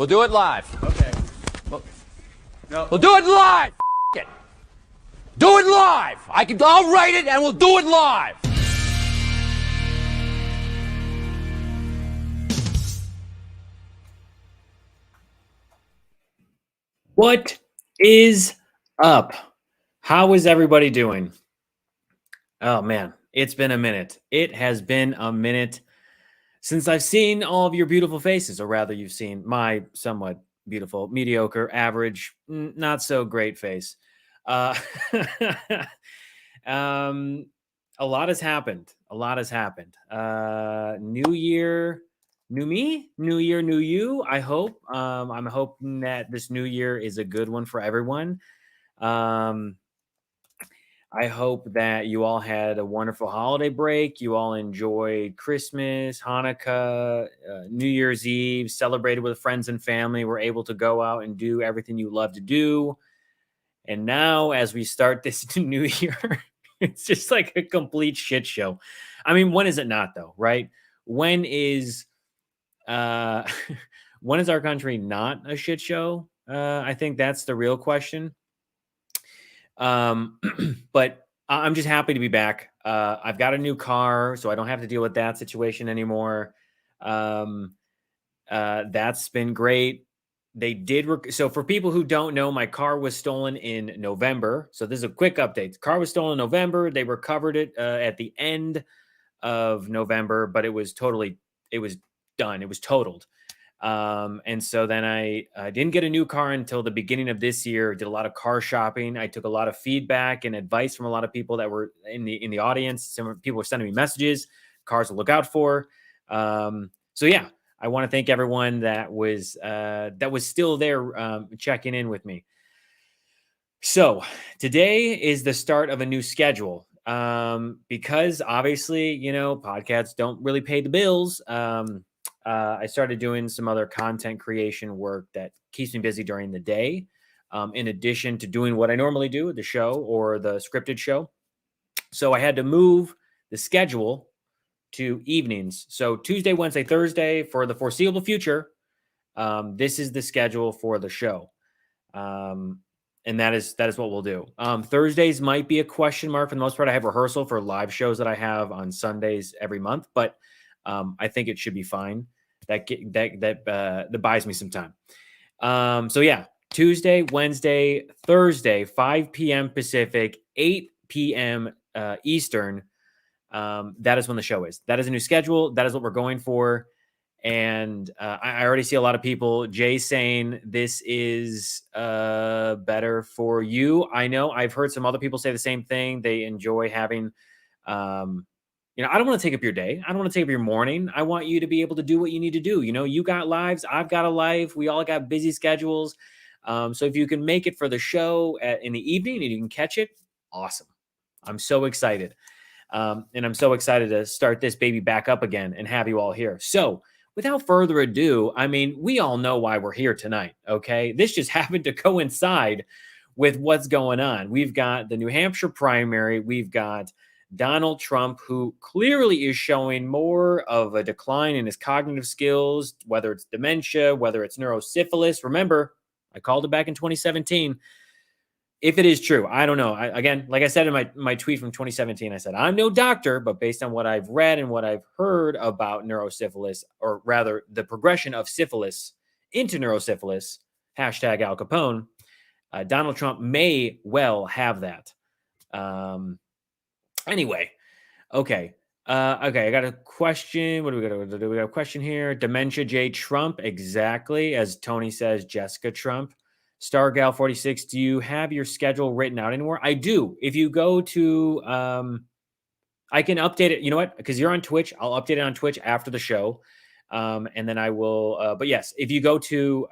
We'll do it live. Okay. No. We'll do it live. It. Do it live. I'll write it and we'll do it live. What is up? How is everybody doing? Oh man, it's been a minute. It has been a minute since I've seen all of your beautiful faces, or rather you've seen my somewhat beautiful, mediocre, average, not so great face. A lot has happened. New year, new me, new year, new you. I hope. I'm hoping that this new year is a good one for everyone. I hope that you all had a wonderful holiday break. You all enjoyed Christmas, Hanukkah, New Year's Eve, celebrated with friends and family. Were able to go out and do everything you love to do. And now, as we start this new year, it's just like a complete shit show. I mean, when is it not, though, right? When is when is our country not a shit show? I think that's the real question. But I'm just happy to be back. I've got a new car, so I don't have to deal with that situation anymore. That's been great. They did. So for people who don't know, my car was stolen in November. So this is a quick update. The car was stolen in November. They recovered it at the end of November, but it was done. It was totaled. And so then I didn't get a new car until the beginning of this year. Did a lot of car shopping. I took a lot of feedback and advice from a lot of people that were in the audience. Some people were sending me messages, cars to look out for. So yeah, I want to thank everyone that was still there checking in with me. So today is the start of a new schedule. Because obviously, podcasts don't really pay the bills. I started doing some other content creation work that keeps me busy during the day, in addition to doing what I normally do, the show or the scripted show. So I had to move the schedule to evenings. So Tuesday, Wednesday, Thursday for the foreseeable future, this is the schedule for the show. And that is what we'll do. Thursdays might be a question mark for the most part. I have rehearsal for live shows that I have on Sundays every month, but I think it should be fine. That buys me some time. So yeah, Tuesday, Wednesday, Thursday, 5 p.m. Pacific, 8 p.m. Eastern. That is when the show is. That is a new schedule. That is what we're going for. And I already see a lot of people, Jay, saying this is better for you. I know I've heard some other people say the same thing. They enjoy having, I don't want to take up your day. I don't want to take up your morning. I want you to be able to do what you need to do. You got lives. I've got a life. We all got busy schedules. So if you can make it for the show in the evening and you can catch it, awesome. I'm so excited. And I'm so excited to start this baby back up again and have you all here. So without further ado, I mean, we all know why we're here tonight, okay? This just happened to coincide with what's going on. We've got the New Hampshire primary. We've got Donald Trump, who clearly is showing more of a decline in his cognitive skills, whether it's dementia, whether it's neurosyphilis. Remember, I called it back in 2017. If it is true, I don't know. Again, like I said in my tweet from 2017, I said, I'm no doctor, but based on what I've read and what I've heard about neurosyphilis, or rather the progression of syphilis into neurosyphilis, hashtag Al Capone, Donald Trump may well have that. Anyway, okay. I got a question. What do we got? We got a question here. Dementia J Trump, exactly. As Tony says, Jessica Trump. Stargal 46, do you have your schedule written out anymore? I do. If you go to, I can update it. You know what? Because you're on Twitch, I'll update it on Twitch after the show. And then I will, but yes, if you go to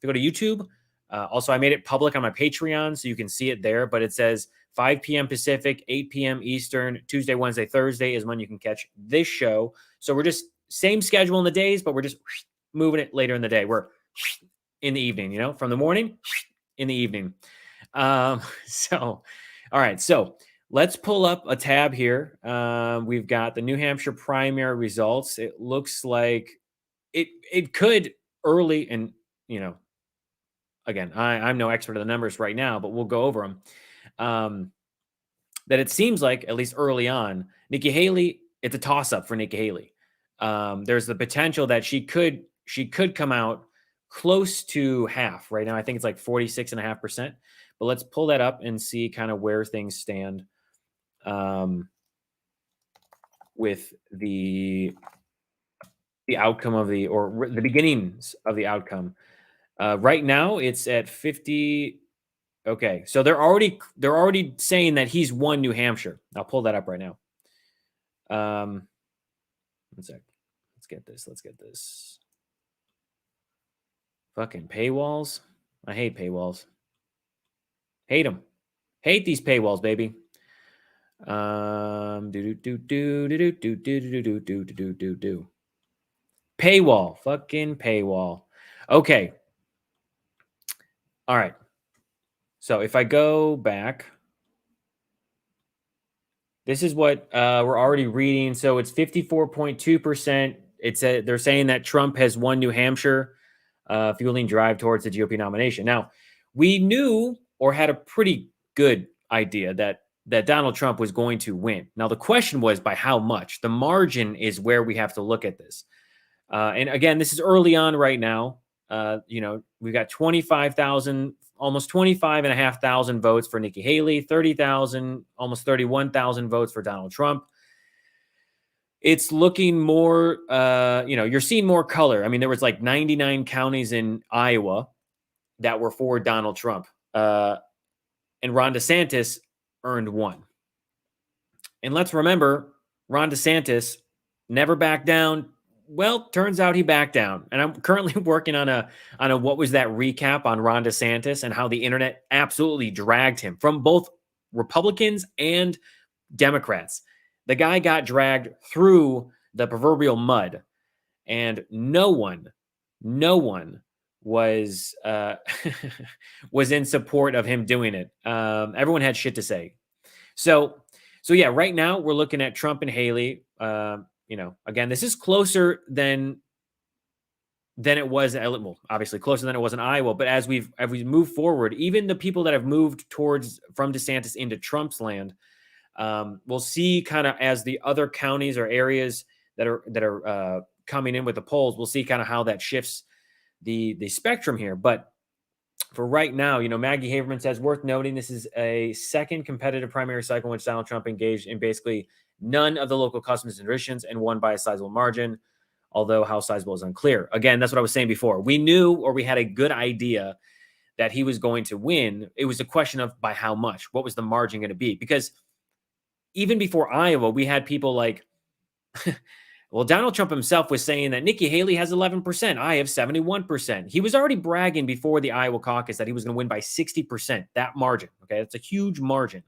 YouTube, also I made it public on my Patreon, so you can see it there, but it says 5 p.m. Pacific, 8 p.m. Eastern, Tuesday, Wednesday, Thursday is when you can catch this show. So we're just same schedule in the days, but we're just moving it later in the day. We're in the evening, from the morning in the evening. So, all right. So let's pull up a tab here. We've got the New Hampshire primary results. It looks like it could early, and you know, again, I'm no expert of the numbers right now, but we'll go over them. That it seems like, at least early on, Nikki Haley, it's a toss-up for Nikki Haley. There's the potential that she could come out close to half. Right now, I think it's like 46.5%. But let's pull that up and see kind of where things stand with the outcome of the beginnings of the outcome. Right now, it's at 50. Okay, so they're already saying that he's won New Hampshire. I'll pull that up right now. One sec. Let's get this. Fucking paywalls. I hate paywalls. Hate them. Hate these paywalls, baby. Paywall. Fucking paywall. Okay. All right. So if I go back, this is what we're already reading. So it's 54.2%. They're saying that Trump has won New Hampshire, fueling drive towards the GOP nomination. Now, we knew or had a pretty good idea that Donald Trump was going to win. Now, the question was by how much. The margin is where we have to look at this. And again, this is early on right now. We've got 25,000, almost 25,500 votes for Nikki Haley, 30,000, almost 31,000 votes for Donald Trump. It's looking more, you're seeing more color. I mean, there was like 99 counties in Iowa that were for Donald Trump. And Ron DeSantis earned 1. And let's remember, Ron DeSantis never backed down. Well, turns out he backed down. And I'm currently working on a what was that recap on Ron DeSantis and how the internet absolutely dragged him from both Republicans and Democrats. The guy got dragged through the proverbial mud, and no one was was in support of him doing it. Everyone had shit to say. So yeah, right now we're looking at Trump and Haley. Again, this is closer than it was. Well, obviously closer than it was in Iowa. But as we move forward, even the people that have moved from DeSantis into Trump's land, we'll see kind of as the other counties or areas that are coming in with the polls, we'll see kind of how that shifts the spectrum here. But for right now, Maggie Haberman says, worth noting, this is a second competitive primary cycle in which Donald Trump engaged in basically none of the local customs and traditions and won by a sizable margin, although how sizable is unclear. Again, that's what I was saying before. We knew, or we had a good idea that he was going to win. It was a question of by how much. What was the margin going to be? Because even before Iowa, we had people like, well, Donald Trump himself was saying that Nikki Haley has 11%. I have 71%. He was already bragging before the Iowa caucus that he was going to win by 60%, that margin. Okay, that's a huge margin.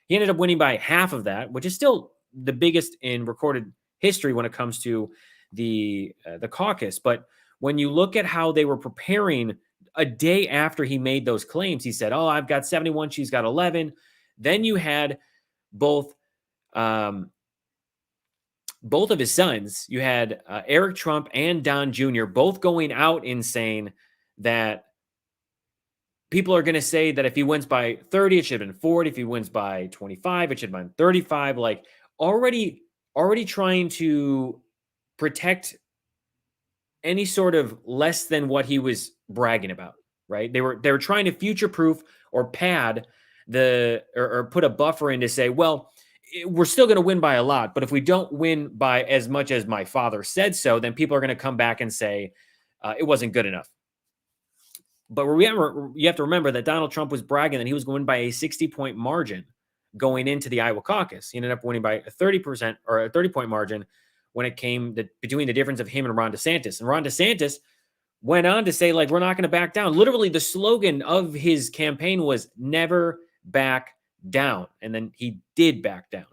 He ended up winning by half of that, which is still the biggest in recorded history when it comes to the caucus. But when you look at how they were preparing a day after he made those claims, he said, "Oh, I've got 71, she's got 11." Then you had both of his sons. You had Eric Trump and Don Jr. both going out and saying that people are going to say that if he wins by 30, it should have been 40. If he wins by 25, it should have been 35. Like already trying to protect any sort of less than what he was bragging about, right? They were trying to future-proof or pad or put a buffer in to say, well, we're still going to win by a lot, but if we don't win by as much as my father said so, then people are going to come back and say it wasn't good enough. But you have to remember that Donald Trump was bragging that he was going to win by a 60-point margin going into the Iowa caucus. He ended up winning by a 30% or a 30-point margin when it came between the difference of him and Ron DeSantis. And Ron DeSantis went on to say, like, we're not going to back down. Literally, the slogan of his campaign was never back down. And then he did back down.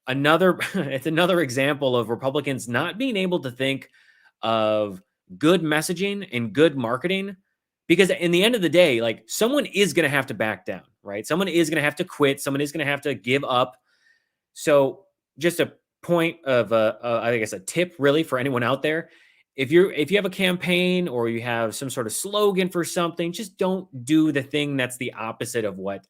It's another example of Republicans not being able to think of good messaging and good marketing, because in the end of the day, like, someone is going to have to back down, right? Someone is going to have to quit. Someone is going to have to give up. So just a point of, I guess, a tip really for anyone out there. if you have a campaign or you have some sort of slogan for something, just don't do the thing that's the opposite of what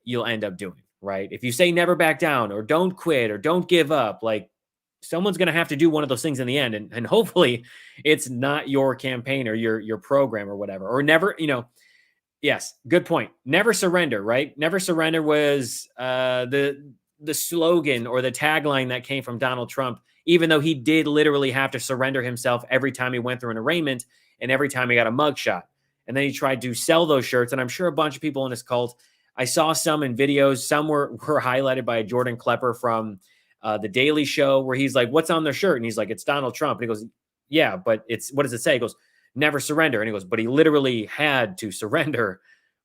you'll end up doing, right? If you say never back down or don't quit or don't give up, like someone's going to have to do one of those things in the end. And hopefully it's not your campaign or your program or whatever, or never, yes, good point. Never surrender, right? Never surrender was the slogan or the tagline that came from Donald Trump, even though he did literally have to surrender himself every time he went through an arraignment and every time he got a mugshot. And then he tried to sell those shirts. And I'm sure a bunch of people in his cult, I saw some in videos. Some were highlighted by Jordan Klepper from The Daily Show, where he's like, what's on their shirt? And he's like, it's Donald Trump. And he goes, yeah, but what does it say? He goes, never surrender. And he goes, but he literally had to surrender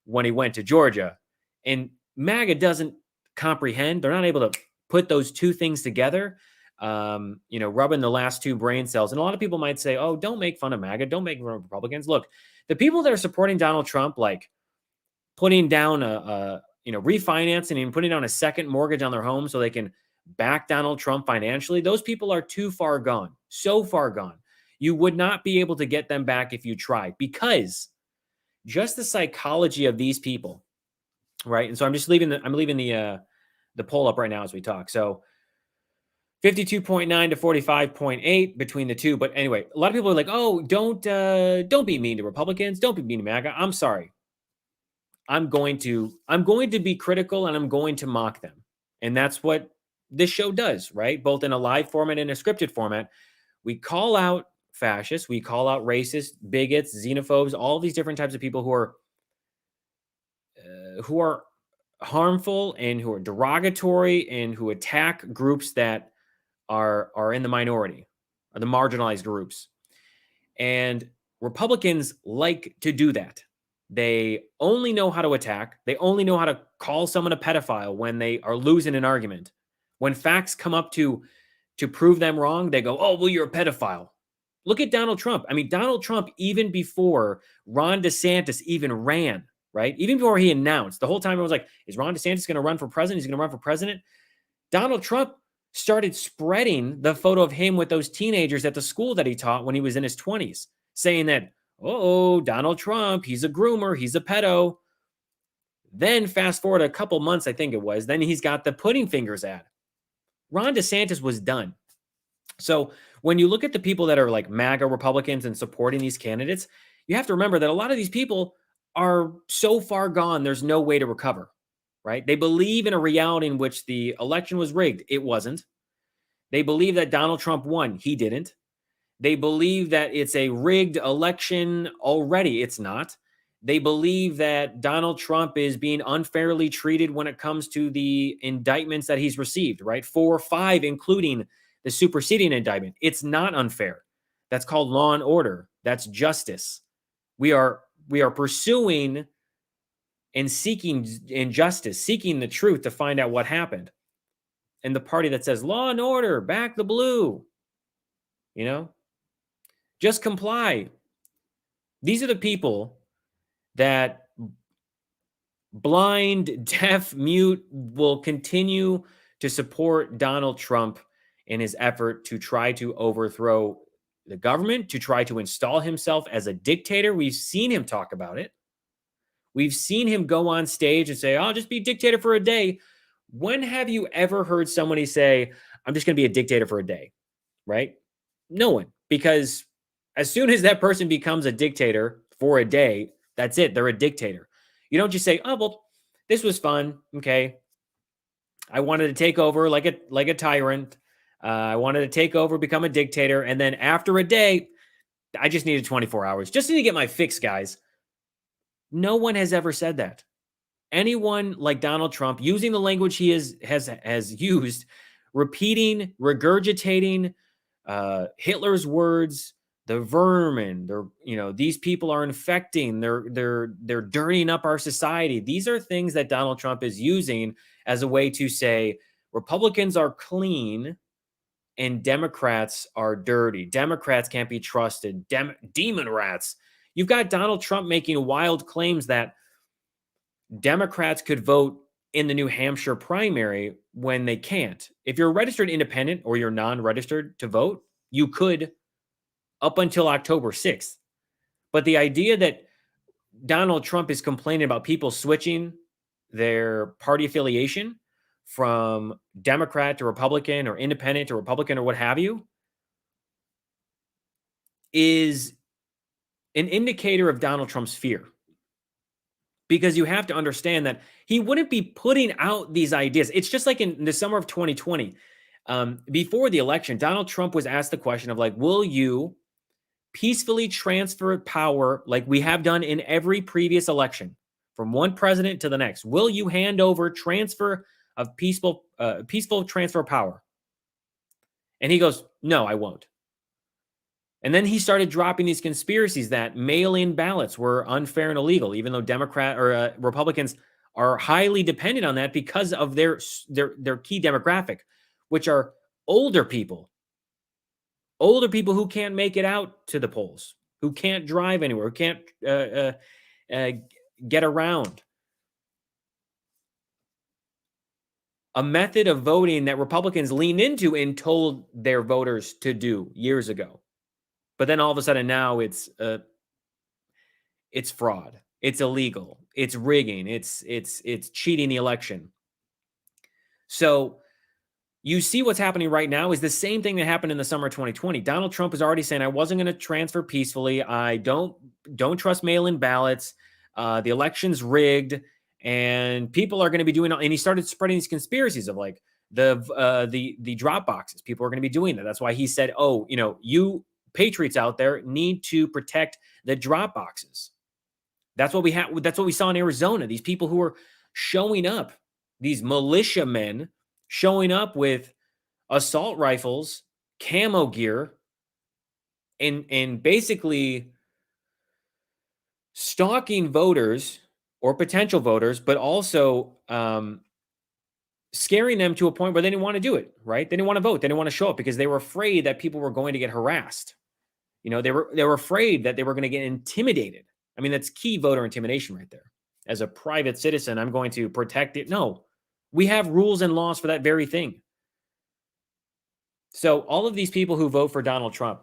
when he went to Georgia. And MAGA doesn't comprehend. They're not able to put those two things together, rubbing the last two brain cells. And a lot of people might say, oh, don't make fun of MAGA. Don't make fun of Republicans. Look, the people that are supporting Donald Trump, like putting down refinancing and putting down a second mortgage on their home so they can back Donald Trump financially, those people are too far gone, so far gone. You would not be able to get them back if you tried, because just the psychology of these people, right? And so I'm leaving the poll up right now as we talk. So 52.9 to 45.8 between the two. But anyway, a lot of people are like, oh, don't be mean to Republicans. Don't be mean to MAGA. I'm sorry. I'm going to be critical and I'm going to mock them. And that's what this show does, right? Both in a live format and a scripted format. We call out fascists, we call out racists, bigots, xenophobes, all these different types of people who are harmful and who are derogatory and who attack groups that are in the minority, or the marginalized groups. And Republicans like to do that. They only know how to attack. They only know how to call someone a pedophile when they are losing an argument. When facts come up to prove them wrong, they go, oh, well, you're a pedophile. Look at Donald Trump. I mean, Donald Trump, even before Ron DeSantis even ran, right? Even before he announced, the whole time it was like, is Ron DeSantis going to run for president? He's going to run for president. Donald Trump started spreading the photo of him with those teenagers at the school that he taught when he was in his 20s, saying that, oh, Donald Trump, he's a groomer, he's a pedo. Then fast forward a couple months, I think it was, then he's got the pudding fingers ad. Ron DeSantis was done. So when you look at the people that are like MAGA Republicans and supporting these candidates, you have to remember that a lot of these people are so far gone, there's no way to recover, right? They believe in a reality in which the election was rigged. It wasn't. They believe that Donald Trump won. He didn't. They believe that it's a rigged election already. It's not. They believe that Donald Trump is being unfairly treated when it comes to the indictments that he's received, right? 4 or 5, including the superseding indictment. It's not unfair. That's called law and order. That's justice. We are pursuing and seeking injustice, seeking the truth to find out what happened. And the party that says law and order, back the blue, just comply. These are the people that blind, deaf, mute will continue to support Donald Trump in his effort to try to overthrow the government, to try to install himself as a dictator. We've seen him talk about it. We've seen him go on stage and say, I'll just be dictator for a day. When have you ever heard somebody say, I'm just going to be a dictator for a day, right? No one, because as soon as that person becomes a dictator for a day, that's it. They're a dictator. You don't just say, oh, well, this was fun. Okay. I wanted to take over like a tyrant. I wanted to take over, become a dictator. And then after a day, I just needed 24 hours. Just need to get my fix, guys. No one has ever said that. Anyone like Donald Trump, using the language he has used, repeating, regurgitating Hitler's words, the vermin, these people are infecting, they're dirtying up our society. These are things that Donald Trump is using as a way to say Republicans are clean and Democrats are dirty. Democrats can't be trusted. Demon rats. You've got Donald Trump making wild claims that Democrats could vote in the New Hampshire primary when they can't. If you're a registered independent or you're non-registered to vote, you could up until October 6th. But the idea that Donald Trump is complaining about people switching their party affiliation from Democrat to Republican or independent to Republican or what have you is an indicator of Donald Trump's fear. Because you have to understand that he wouldn't be putting out these ideas. It's just like in the summer of 2020, before the election, Donald Trump was asked the question of like, will you peacefully transfer power like we have done in every previous election from one president to the next? Will you hand over transfer of peaceful transfer of power? And he goes, no, I won't. And then he started dropping these conspiracies that mail-in ballots were unfair and illegal, even though Republicans are highly dependent on that because of their key demographic, which are older people who can't make it out to the polls, who can't drive anywhere, who can't get around. A method of voting that Republicans leaned into and told their voters to do years ago. But then all of a sudden now it's fraud, it's illegal, it's rigging, it's cheating the election. So you see what's happening right now is the same thing that happened in the summer of 2020. Donald Trump is already saying, I wasn't going to transfer peacefully. I don't trust mail-in ballots. The election's rigged, and people are going to be doing. And he started spreading these conspiracies of like the drop boxes. People are going to be doing that. That's why he said, oh, you patriots out there need to protect the drop boxes. That's what we have. That's what we saw in Arizona. These people who are showing up, these militiamen showing up with assault rifles, camo gear, and basically stalking voters or potential voters, but also scaring them to a point where they didn't want to do it, right? They didn't want to vote. They didn't want to show up because they were afraid that people were going to get harassed. They were afraid that they were going to get intimidated. I mean, that's key voter intimidation right there. As a private citizen, I'm going to protect it. No, we have rules and laws for that very thing. So all of these people who vote for Donald Trump,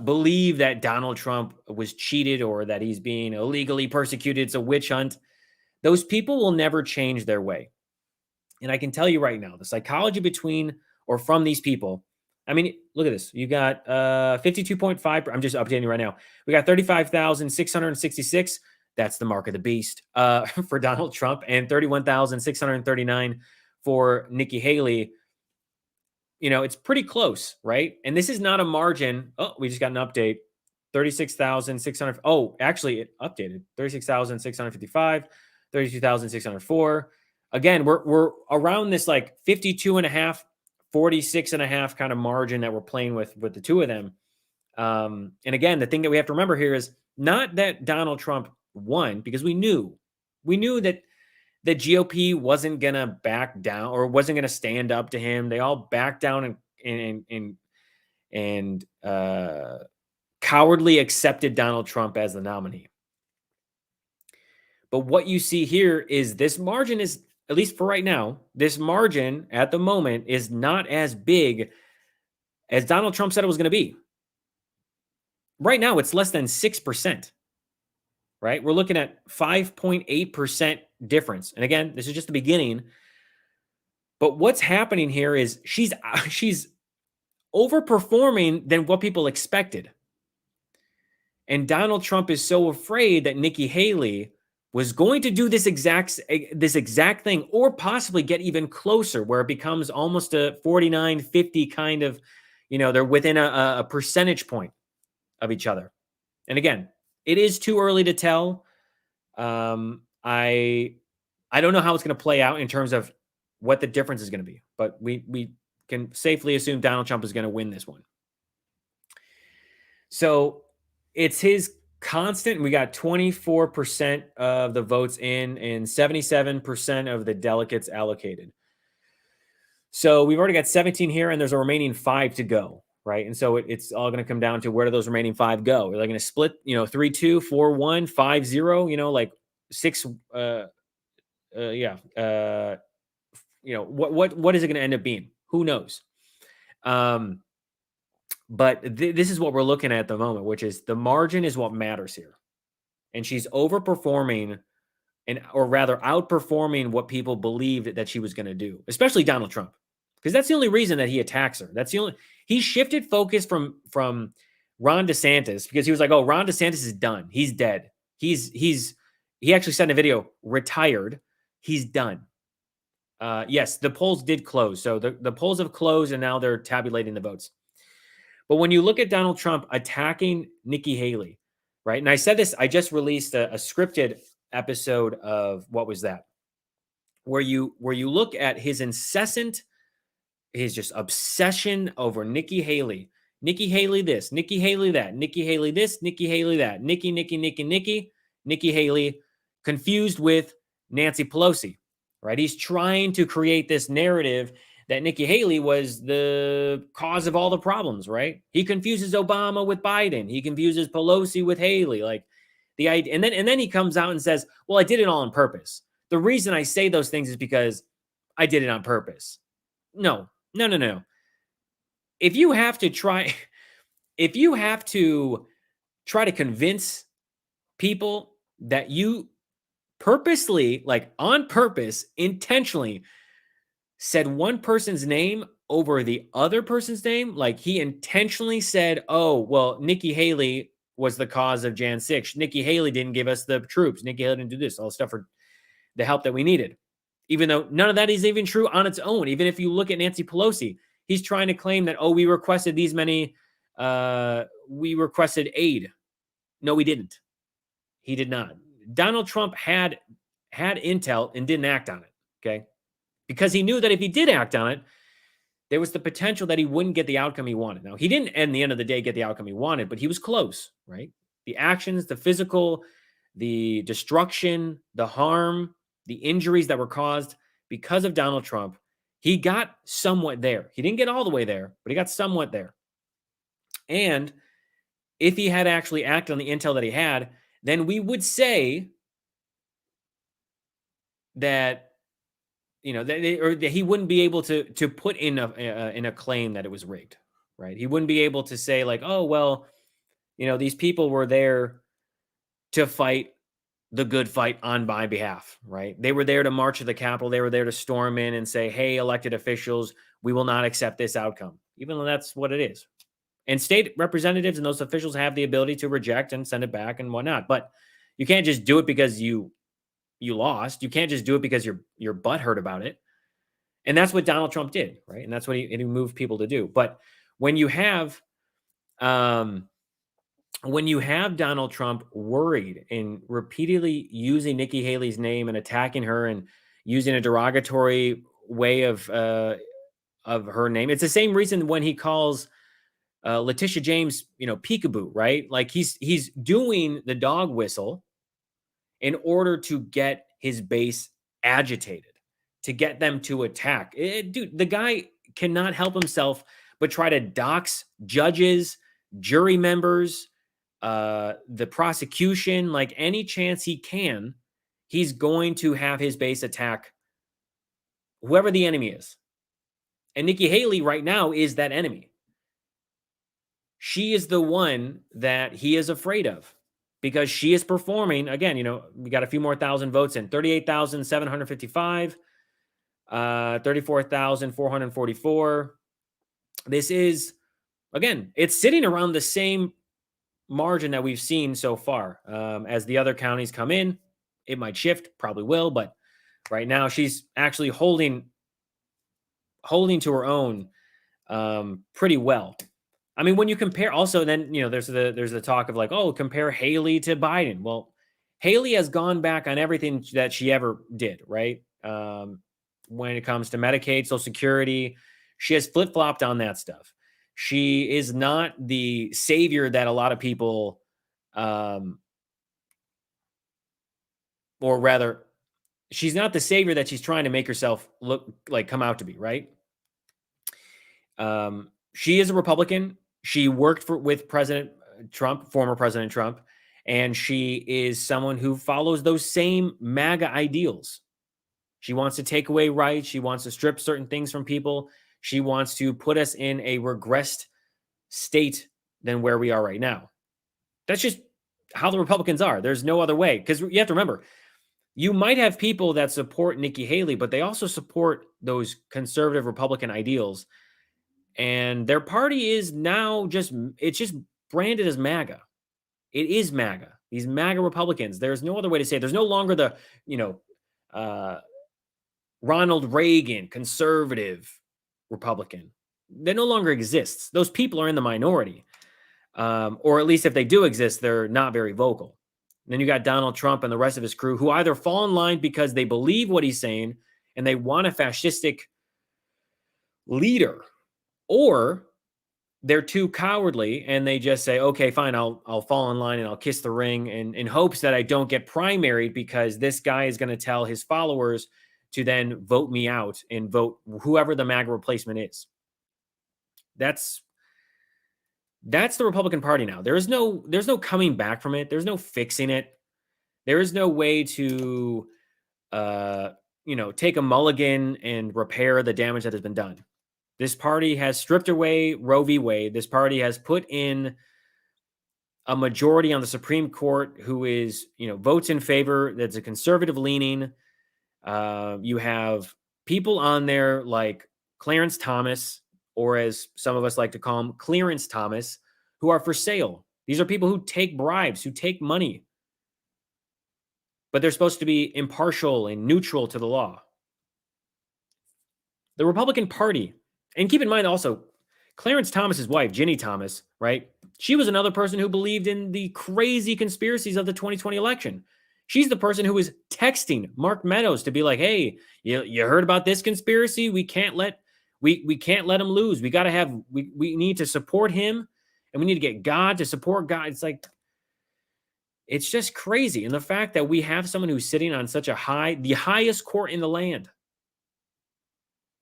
believe that Donald Trump was cheated or that he's being illegally persecuted. It's a witch hunt. Those people will never change their way. And I can tell you right now, the psychology between or from these people, I mean, look at this. You got 52.5. I'm just updating right now. We got 35,666. That's the mark of the beast for Donald Trump, and 31,639 for Nikki Haley. It's pretty close, right? And this is not a margin. Oh, we just got an update. 36,600. Oh, actually, it updated. 36,655, 32,604. Again, we're around this like 52.5, 46.5 kind of margin that we're playing with the two of them. And again, the thing that we have to remember here is not that Donald Trump won, because we knew that the GOP wasn't going to back down or wasn't going to stand up to him. They all backed down and cowardly accepted Donald Trump as the nominee. But what you see here is this margin is, at least for right now, this margin at the moment is not as big as Donald Trump said it was going to be. Right now, it's less than 6%, right? We're looking at 5.8% difference. And again, this is just the beginning. But what's happening here is she's overperforming than what people expected. And Donald Trump is so afraid that Nikki Haley was going to do this exact thing, or possibly get even closer, where it becomes almost a 49-50 kind of, they're within a percentage point of each other. And again, it is too early to tell. I don't know how it's going to play out in terms of what the difference is going to be, but we can safely assume Donald Trump is going to win this one. So it's his constant. We got 24% of the votes in and 77% of the delegates allocated. So we've already got 17 here, and there's a remaining 5 to go, right? And so it's all going to come down to where do those remaining 5 go? Are they going to split, 3-2, 4-1, 5-0, like 6, what is it going to end up being? Who knows? But this is what we're looking at the moment, which is the margin is what matters here. And she's overperforming, or rather outperforming what people believed that she was going to do, especially Donald Trump, because that's the only reason that he attacks her. He shifted focus from Ron DeSantis, because he was like, oh, Ron DeSantis is done. He's dead. He actually said in a video, retired. He's done. Yes, the polls did close. So the polls have closed and now they're tabulating the votes. But when you look at Donald Trump attacking Nikki Haley, right? And I said this, I just released a scripted episode of, what was that? Where you look at his just obsession over Nikki Haley. Nikki Haley this, Nikki Haley that, Nikki Haley this, Nikki Haley that, Nikki Haley, confused with Nancy Pelosi, right? He's trying to create this narrative that Nikki Haley was the cause of all the problems, right? He confuses Obama with Biden. He confuses Pelosi with Haley. Like the idea, and then he comes out and says, well, I did it all on purpose. The reason I say those things is because I did it on purpose. No. If you have to try to convince people that you purposely, like on purpose, intentionally said one person's name over the other person's name, like he intentionally said, oh, well, Nikki Haley was the cause of Jan 6. Nikki Haley didn't give us the troops. Nikki Haley didn't do this, all the stuff for the help that we needed. Even though none of that is even true on its own. Even if you look at Nancy Pelosi, he's trying to claim that, oh, we requested these many, we requested aid. No, we didn't. He did not. Donald Trump had intel and didn't act on it, okay? Because he knew that if he did act on it, there was the potential that he wouldn't get the outcome he wanted. Now, he didn't, at the end of the day, get the outcome he wanted, but he was close, right? The actions, the physical, the destruction, the harm, the injuries that were caused because of Donald Trump, he got somewhat there. He didn't get all the way there, but he got somewhat there. And if he had actually acted on the intel that he had, then we would say that, you know, that he wouldn't be able to put in a claim that it was rigged, right? He wouldn't be able to say like, oh, well, you know, these people were there to fight the good fight on my behalf, right? They were there to march to the Capitol. They were there to storm in and say, hey, elected officials, we will not accept this outcome, even though that's what it is. And state representatives and those officials have the ability to reject and send it back and whatnot. But you can't just do it because you lost. You can't just do it because your butt hurt about it. And that's what Donald Trump did, right? And that's what he moved people to do. But when you have Donald Trump worried and repeatedly using Nikki Haley's name and attacking her and using a derogatory way of her name, it's the same reason when he calls Letitia James, you know, peekaboo, right? Like he's doing the dog whistle in order to get his base agitated, to get them to attack. Dude, the guy cannot help himself but try to dox judges, jury members, the prosecution, like any chance he can, he's going to have his base attack whoever the enemy is. And Nikki Haley right now is that enemy. She is the one that he is afraid of because she is performing. Again, you know, we got a few more thousand votes in, 38,755, 34,444. This is, again, it's sitting around the same margin that we've seen so far. As the other counties come in, it might shift, probably will, but right now she's actually holding to her own pretty well. I mean, when you compare, also then, you know, there's the talk of like, oh, compare Haley to Biden. Well, Haley has gone back on everything that she ever did, right? When it comes to Medicaid, Social Security, she has flip-flopped on that stuff. She is not the savior that a lot of people, or rather, she's not the savior that she's trying to make herself look like, come out to be, right? She is a Republican. She worked with President Trump, former President Trump, and she is someone who follows those same MAGA ideals. She wants to take away rights. She wants to strip certain things from people. She wants to put us in a regressed state than where we are right now. That's just how the Republicans are. There's no other way. Because you have to remember, you might have people that support Nikki Haley, but they also support those conservative Republican ideals. And their party is now it's just branded as MAGA. It is MAGA. These MAGA Republicans. There's no other way to say it. There's no longer the, Ronald Reagan conservative Republican. That no longer exists. Those people are in the minority. Or at least if they do exist, they're not very vocal. And then you got Donald Trump and the rest of his crew who either fall in line because they believe what he's saying and they want a fascistic leader, or they're too cowardly and they just say, okay, fine, I'll fall in line and I'll kiss the ring in hopes that I don't get primaried because this guy is going to tell his followers to then vote me out and vote whoever the MAGA replacement is. That's the Republican Party now. There's no coming back from it. There's no fixing it. There is no way to, take a mulligan and repair the damage that has been done. This party has stripped away Roe v. Wade. This party has put in a majority on the Supreme Court who is, votes in favor. That's a conservative leaning. You have people on there like Clarence Thomas, or as some of us like to call him, Clearance Thomas, who are for sale. These are people who take bribes, who take money. But they're supposed to be impartial and neutral to the law. The Republican Party, and keep in mind also, Clarence Thomas's wife, Ginny Thomas, right? She was another person who believed in the crazy conspiracies of the 2020 election. She's the person who was texting Mark Meadows to be like, hey, you heard about this conspiracy? We can't let him lose. We need to support him, and we need to get God to support God. It's like, it's just crazy. And the fact that we have someone who's sitting on such the highest court in the land.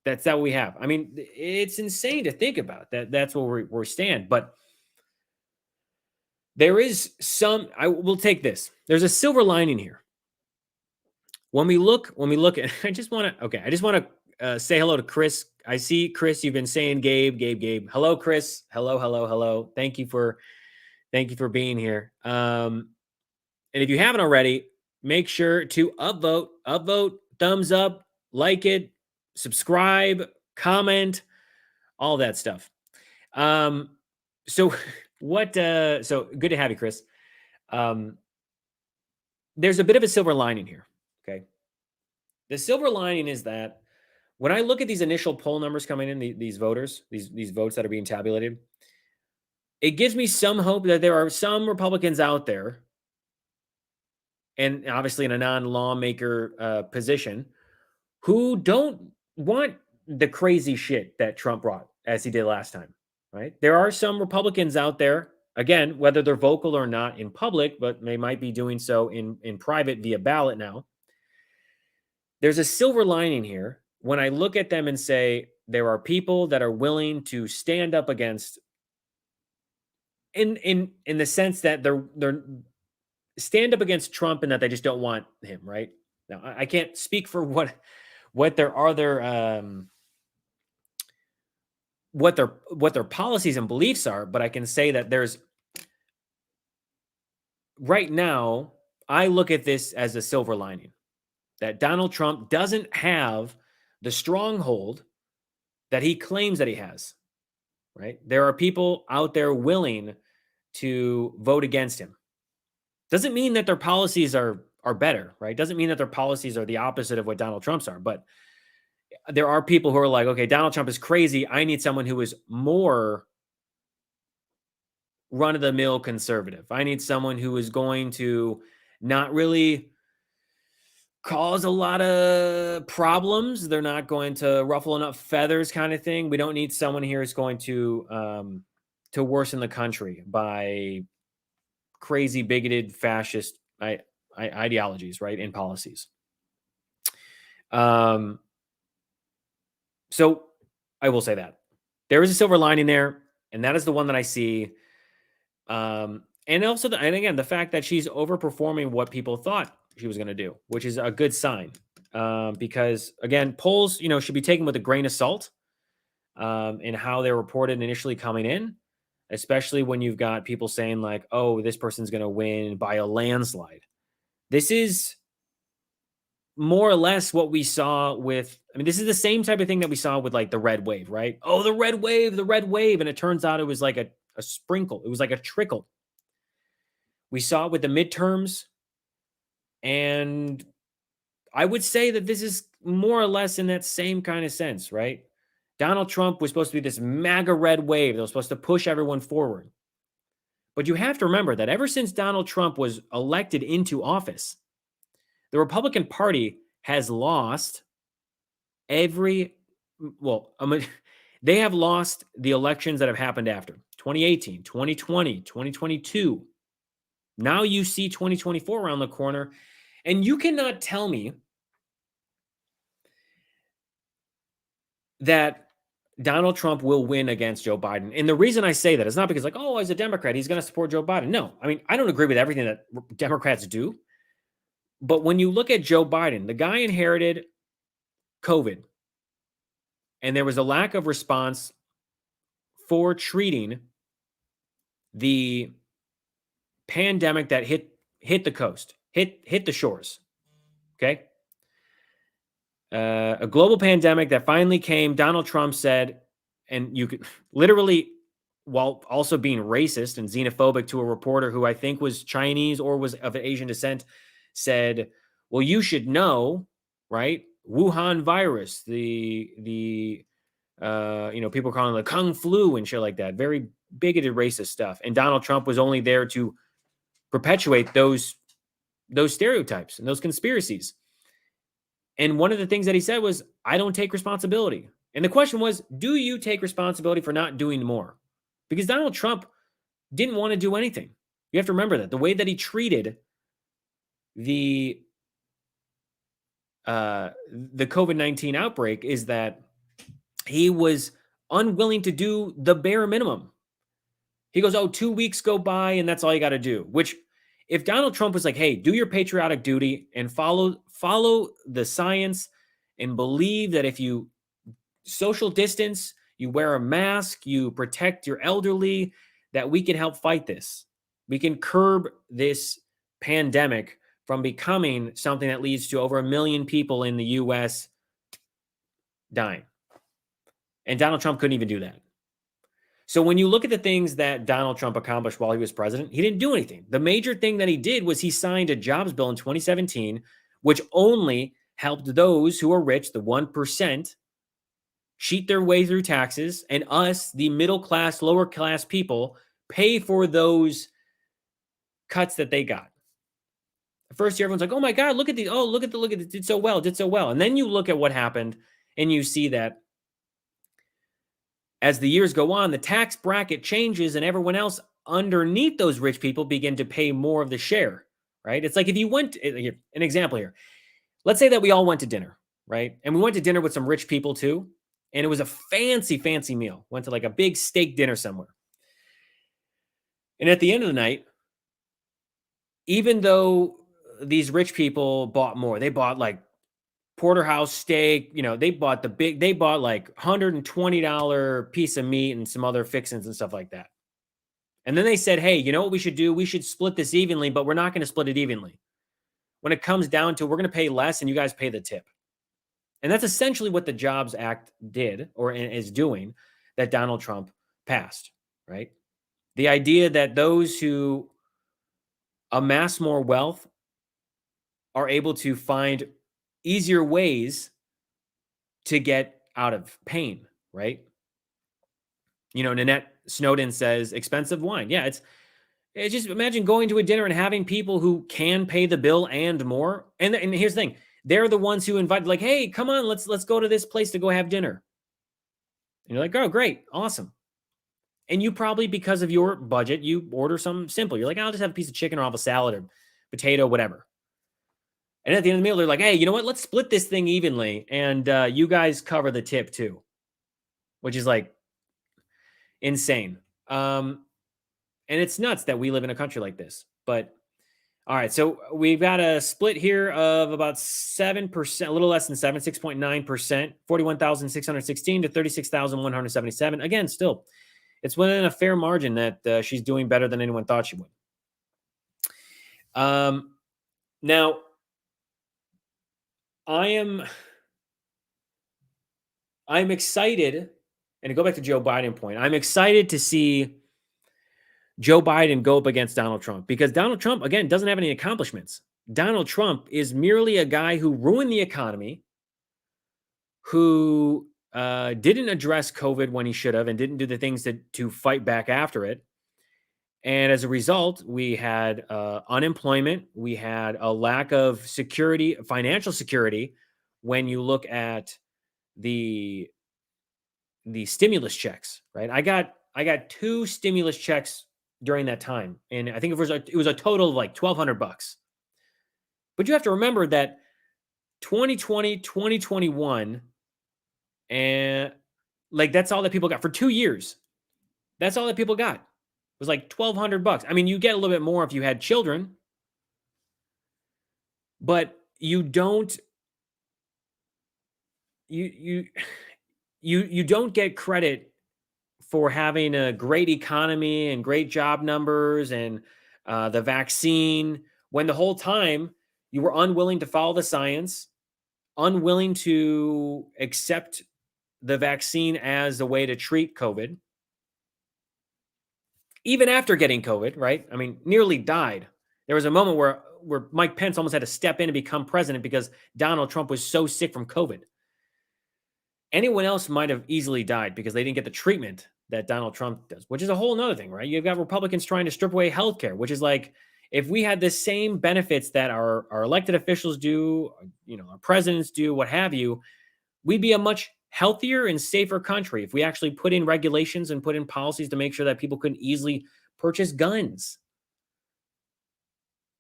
That's what we have. I mean, it's insane to think about that. That's where we stand. But there is I will take this. There's a silver lining here. When we look at, I just want to say hello to Chris. I see Chris. You've been saying Gabe. Hello, Chris. Hello. Thank you for being here. And if you haven't already, make sure to upvote, thumbs up, like it, subscribe, comment, all that stuff. So good to have you, Chris. There's a bit of a silver lining here. Okay. The silver lining is that when I look at these initial poll numbers coming in, these votes that are being tabulated, it gives me some hope that there are some Republicans out there, and obviously in a non-lawmaker position, who don't want the crazy shit that Trump brought as he did last time, right? There are some Republicans out there, again, whether they're vocal or not in public, but they might be doing so in private via ballot now. There's a silver lining here when I look at them and say there are people that are willing to stand up against, in the sense that they're stand up against Trump and that they just don't want him, right? Now, I can't speak for what their policies and beliefs are, but I can say that right now, I look at this as a silver lining, that Donald Trump doesn't have the stronghold that he claims that he has, right? There are people out there willing to vote against him. Doesn't mean that their policies are better, right? Doesn't mean that their policies are the opposite of what Donald Trump's are, but there are people who are like, okay, Donald Trump is crazy. I need someone who is more run-of-the-mill conservative. I need someone who is going to not really cause a lot of problems. They're not going to ruffle enough feathers, kind of thing. We don't need someone here who's going to worsen the country by crazy, bigoted, fascist ideologies, right, and policies. So I will say that there is a silver lining there, and that is the one that I see. And also, and again, the fact that she's overperforming what people thought she was going to do, which is a good sign. Because again, polls, should be taken with a grain of salt in how they're reported initially coming in. especially when you've got people saying like, oh, this person's going to win by a landslide. This is more or less what we saw with, I mean, this is the same type of thing that we saw with like the red wave, right? Oh, the red wave, the red wave. And it turns out it was like a sprinkle. It was like a trickle. We saw it with the midterms. And I would say that this is more or less in that same kind of sense, right? Donald Trump was supposed to be this MAGA red wave that was supposed to push everyone forward. But you have to remember that ever since Donald Trump was elected into office, the Republican Party has lost they have lost the elections that have happened after 2018, 2020, 2022. Now you see 2024 around the corner, and you cannot tell me that Donald Trump will win against Joe Biden. And the reason I say that is not because like, oh, as a Democrat, he's going to support Joe Biden. No, I mean, I don't agree with everything that Democrats do. But when you look at Joe Biden, the guy inherited COVID, and there was a lack of response for treating the pandemic that hit the coast, hit the shores. Okay. A global pandemic that finally came. Donald Trump said, and you could literally, while also being racist and xenophobic to a reporter who I think was Chinese or was of Asian descent, said, well, you should know, right? Wuhan virus, the people calling it the Kung flu and shit like that. Very bigoted, racist stuff. And Donald Trump was only there to perpetuate those stereotypes and those conspiracies. And one of the things that he said was, I don't take responsibility. And the question was, do you take responsibility for not doing more? Because Donald Trump didn't want to do anything. You have to remember that the way that he treated the COVID-19 outbreak is that he was unwilling to do the bare minimum. He goes, 2 weeks go by and that's all you got to do. Which, if Donald Trump was like, hey, do your patriotic duty and follow the science and believe that if you social distance, you wear a mask, you protect your elderly, that we can help fight this. We can curb this pandemic from becoming something that leads to over 1 million people in the U.S. dying. And Donald Trump couldn't even do that. So when you look at the things that Donald Trump accomplished while he was president, he didn't do anything. The major thing that he did was he signed a jobs bill in 2017, which only helped those who are rich, the 1%, cheat their way through taxes, and us, the middle class, lower class people, pay for those cuts that they got. First year, everyone's like, oh my God, look at these. Oh, look at it, did so well. And then you look at what happened and you see that as the years go on, the tax bracket changes and everyone else underneath those rich people begin to pay more of the share, right? It's like if you went, an example here. Let's say that we all went to dinner, right? And we went to dinner with some rich people too. And it was a fancy, fancy meal. Went to like a big steak dinner somewhere. And at the end of the night, even though these rich people bought more, they bought like porterhouse steak, they bought like $120 piece of meat and some other fixings and stuff like that. And then they said, hey, you know what we should do? We should split this evenly, but we're not going to split it evenly. When it comes down to, we're going to pay less and you guys pay the tip. And that's essentially what the Jobs Act did or is doing that Donald Trump passed, right? The idea that those who amass more wealth are able to find easier ways to get out of pain, right? Nanette Snowden says expensive wine. Yeah, it's just imagine going to a dinner and having people who can pay the bill and more. And here's the thing. They're the ones who invite, like, hey, come on, let's go to this place to go have dinner. And you're like, oh, great, awesome. And you probably, because of your budget, you order something simple. You're like, I'll just have a piece of chicken or I'll have a salad or potato, whatever. And at the end of the meal, they're like, hey, you know what? Let's split this thing evenly. And you guys cover the tip too, which is like insane. And it's nuts that we live in a country like this. But all right, so we've got a split here of about 7%, a little less than 6.9%, 41,616 to 36,177. Again, still, it's within a fair margin that she's doing better than anyone thought she would. Now, I'm excited, and to go back to Joe Biden point, I'm excited to see Joe Biden go up against Donald Trump, because Donald Trump, again, doesn't have any accomplishments. Donald Trump is merely a guy who ruined the economy, who didn't address COVID when he should have, and didn't do the things to fight back after it. And as a result, we had unemployment. We had a lack of security, financial security, when you look at the stimulus checks, right? I got 2 stimulus checks during that time, and I think it was a total of like $1,200. But you have to remember that 2020, 2021, and like that's all that people got for 2 years. That's all that people got. It was like $1,200. I mean, you get a little bit more if you had children, but you don't you don't get credit for having a great economy and great job numbers and the vaccine, when the whole time you were unwilling to follow the science, unwilling to accept the vaccine as a way to treat COVID. Even after getting COVID, right? I mean, nearly died. There was a moment where Mike Pence almost had to step in and become president because Donald Trump was so sick from COVID. Anyone else might have easily died because they didn't get the treatment that Donald Trump does, which is a whole nother thing, right? You've got Republicans trying to strip away healthcare, which is like, if we had the same benefits that our elected officials do, our presidents do, what have you, we'd be a much healthier and safer country if we actually put in regulations and put in policies to make sure that people couldn't easily purchase guns.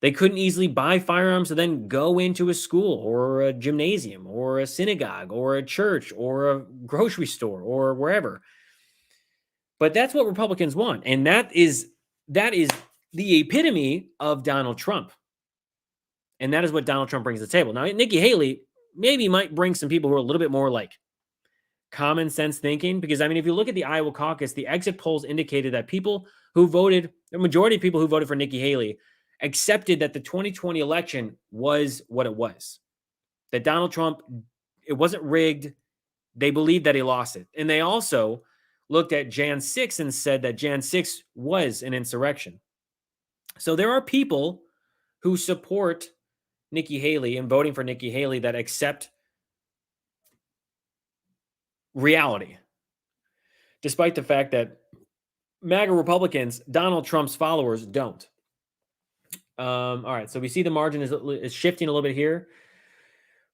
They couldn't easily buy firearms and then go into a school or a gymnasium or a synagogue or a church or a grocery store or wherever. But that's what Republicans want. And that is the epitome of Donald Trump. And that is what Donald Trump brings to the table. Now, Nikki Haley maybe might bring some people who are a little bit more like common sense thinking, because I mean, if you look at the Iowa caucus, the exit polls indicated that the majority of people who voted for Nikki Haley accepted that the 2020 election was what it was, that Donald Trump, it wasn't rigged. They believed that he lost it. And they also looked at Jan 6 and said that Jan 6 was an insurrection. So there are people who support Nikki Haley and voting for Nikki Haley that accept reality, despite the fact that MAGA Republicans, Donald Trump's followers, don't. All right, so we see the margin is shifting a little bit here.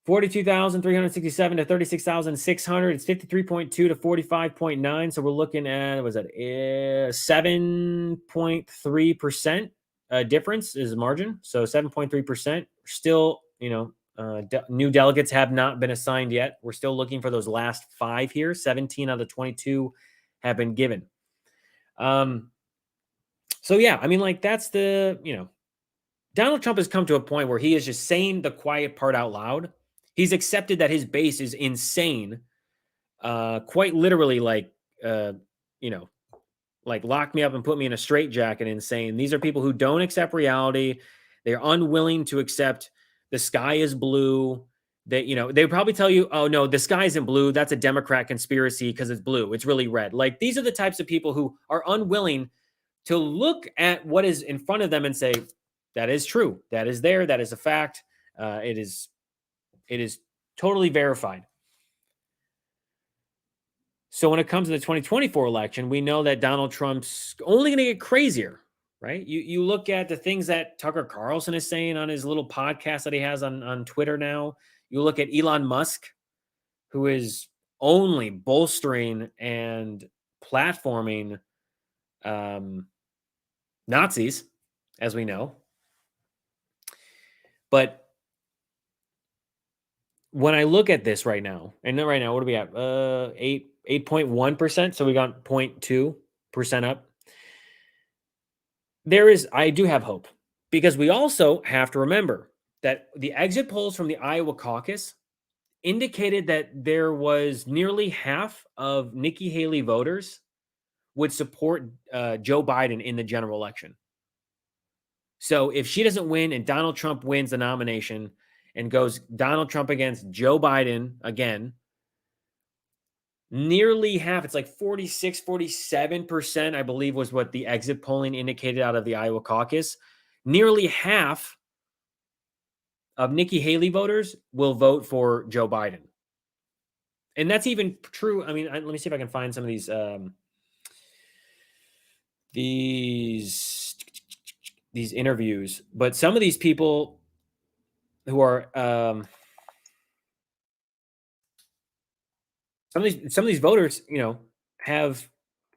42,367 to 36,600. It's 53.2 to 45.9. So we're looking at, was that 7.3% difference is the margin. So 7.3%. Still, new delegates have not been assigned yet. We're still looking for those last 5 here. 17 out of the 22 have been given. So yeah, I mean, like that's Donald Trump has come to a point where he is just saying the quiet part out loud. He's accepted that his base is insane, quite literally, like lock me up and put me in a straitjacket insane. These are people who don't accept reality. They're unwilling to accept the sky is blue. They would probably tell you, oh no, the sky isn't blue. That's a Democrat conspiracy because it's blue. It's really red. Like, these are the types of people who are unwilling to look at what is in front of them and say, that is true. That is there. That is a fact. It is totally verified. So when it comes to the 2024 election, we know that Donald Trump's only going to get crazier, right? You look at the things that Tucker Carlson is saying on his little podcast that he has on Twitter now. You look at Elon Musk, who is only bolstering and platforming Nazis, as we know. But when I look at this right now, and then right now, what do we have? 8.1%. So we got 0.2% up. I do have hope, because we also have to remember that the exit polls from the Iowa caucus indicated that there was nearly half of Nikki Haley voters would support Joe Biden in the general election. So if she doesn't win and Donald Trump wins the nomination and goes Donald Trump against Joe Biden again, nearly half, it's like 46, 47%, I believe was what the exit polling indicated out of the Iowa caucus. Nearly half of Nikki Haley voters will vote for Joe Biden. And that's even true. I mean, let me see if I can find some of these interviews. But some of these people who are some of these voters, you know, have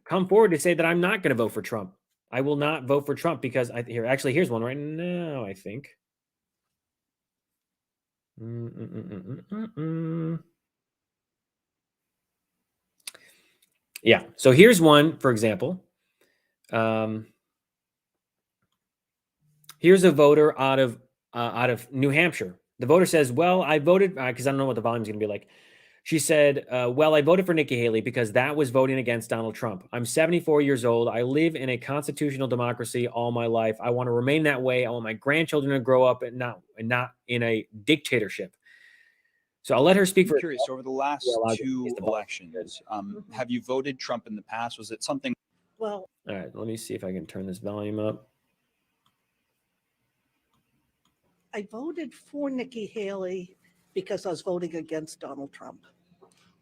come forward to say that I'm not going to vote for Trump. I will not vote for Trump because here's one right now, I think. Yeah. So here's one, for example. Here's a voter out of New Hampshire. The voter says, well, I voted, because I don't know what the volume is going to be like. She said, well, I voted for Nikki Haley because that was voting against Donald Trump. I'm 74 years old. I live in a constitutional democracy all my life. I want to remain that way. I want my grandchildren to grow up and not in a dictatorship. So I'll let her speak for. I'm curious, over the last two elections, have you voted Trump in the past? Was it something? Well, all right, let me see if I can turn this volume up. I voted for Nikki Haley because I was voting against Donald Trump.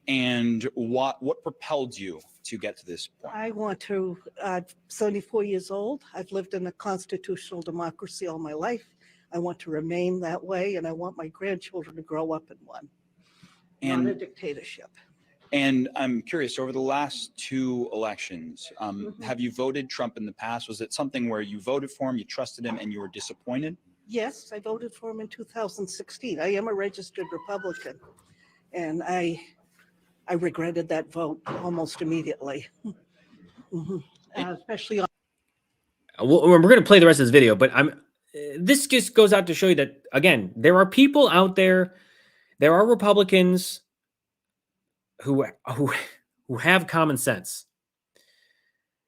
And what propelled you to get to this point? I'm 74 years old. I've lived in a constitutional democracy all my life. I want to remain that way, and I want my grandchildren to grow up in one, not a dictatorship. And I'm curious, over the last two elections, have you voted Trump in the past? Was it something where you voted for him, you trusted him, and you were disappointed? Yes, I voted for him in 2016. I am a registered Republican, and I regretted that vote almost immediately, especially on. Well, we're going to play the rest of this video, but this just goes out to show you that, again, there are people out there, there are Republicans who have common sense.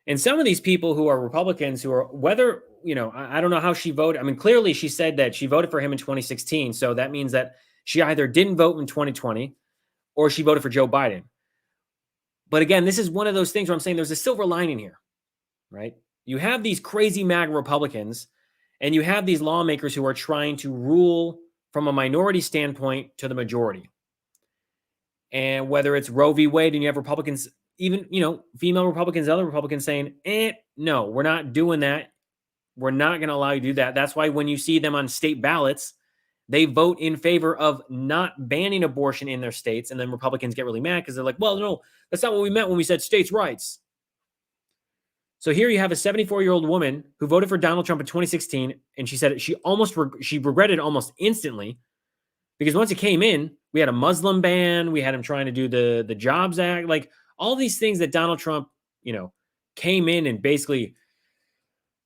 And some of these people who are Republicans who are, whether, you know, I don't know how she voted. I mean, clearly she said that she voted for him in 2016. So that means that she either didn't vote in 2020 or she voted for Joe Biden. But again, this is one of those things where I'm saying there's a silver lining here, right? You have these crazy MAGA Republicans and you have these lawmakers who are trying to rule from a minority standpoint to the majority. And whether it's Roe v. Wade and you have Republicans, even, you know, female Republicans, other Republicans saying, no, we're not doing that. We're not going to allow you to do that. That's why when you see them on state ballots, they vote in favor of not banning abortion in their states. And then Republicans get really mad because they're like, well, no, that's not what we meant when we said states' rights. So here you have a 74-year-old woman who voted for Donald Trump in 2016. And she said she regretted almost instantly because once it came in, we had a Muslim ban. We had him trying to do the Jobs Act, like all these things that Donald Trump, you know, came in and basically,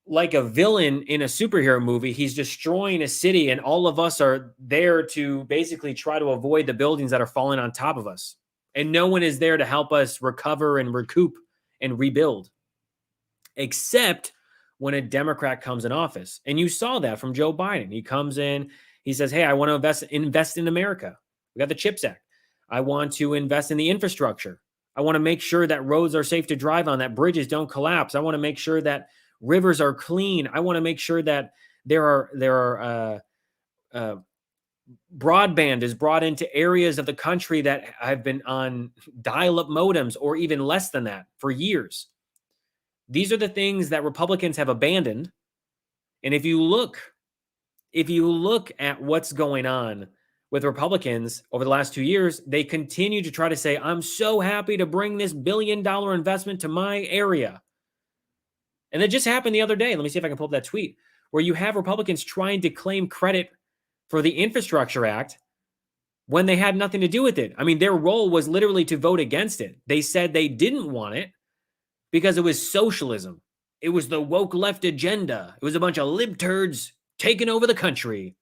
like a villain in a superhero movie, he's destroying a city and all of us are there to basically try to avoid the buildings that are falling on top of us. And no one is there to help us recover and recoup and rebuild, except when a Democrat comes in office. And you saw that from Joe Biden. He comes in, he says, hey, I want to invest in America. We got the CHIPS Act. I want to invest in the infrastructure. I want to make sure that roads are safe to drive on, that bridges don't collapse. I want to make sure that rivers are clean. I want to make sure that there are broadband is brought into areas of the country that have been on dial-up modems or even less than that for years. These are the things that Republicans have abandoned. And if you look at what's going on with Republicans over the last 2 years, they continue to try to say, I'm so happy to bring this $1 billion investment to my area. And it just happened the other day. Let me see if I can pull up that tweet where you have Republicans trying to claim credit for the Infrastructure Act when they had nothing to do with it. I mean, their role was literally to vote against it. They said they didn't want it because it was socialism. It was the woke left agenda. It was a bunch of libturds taking over the country.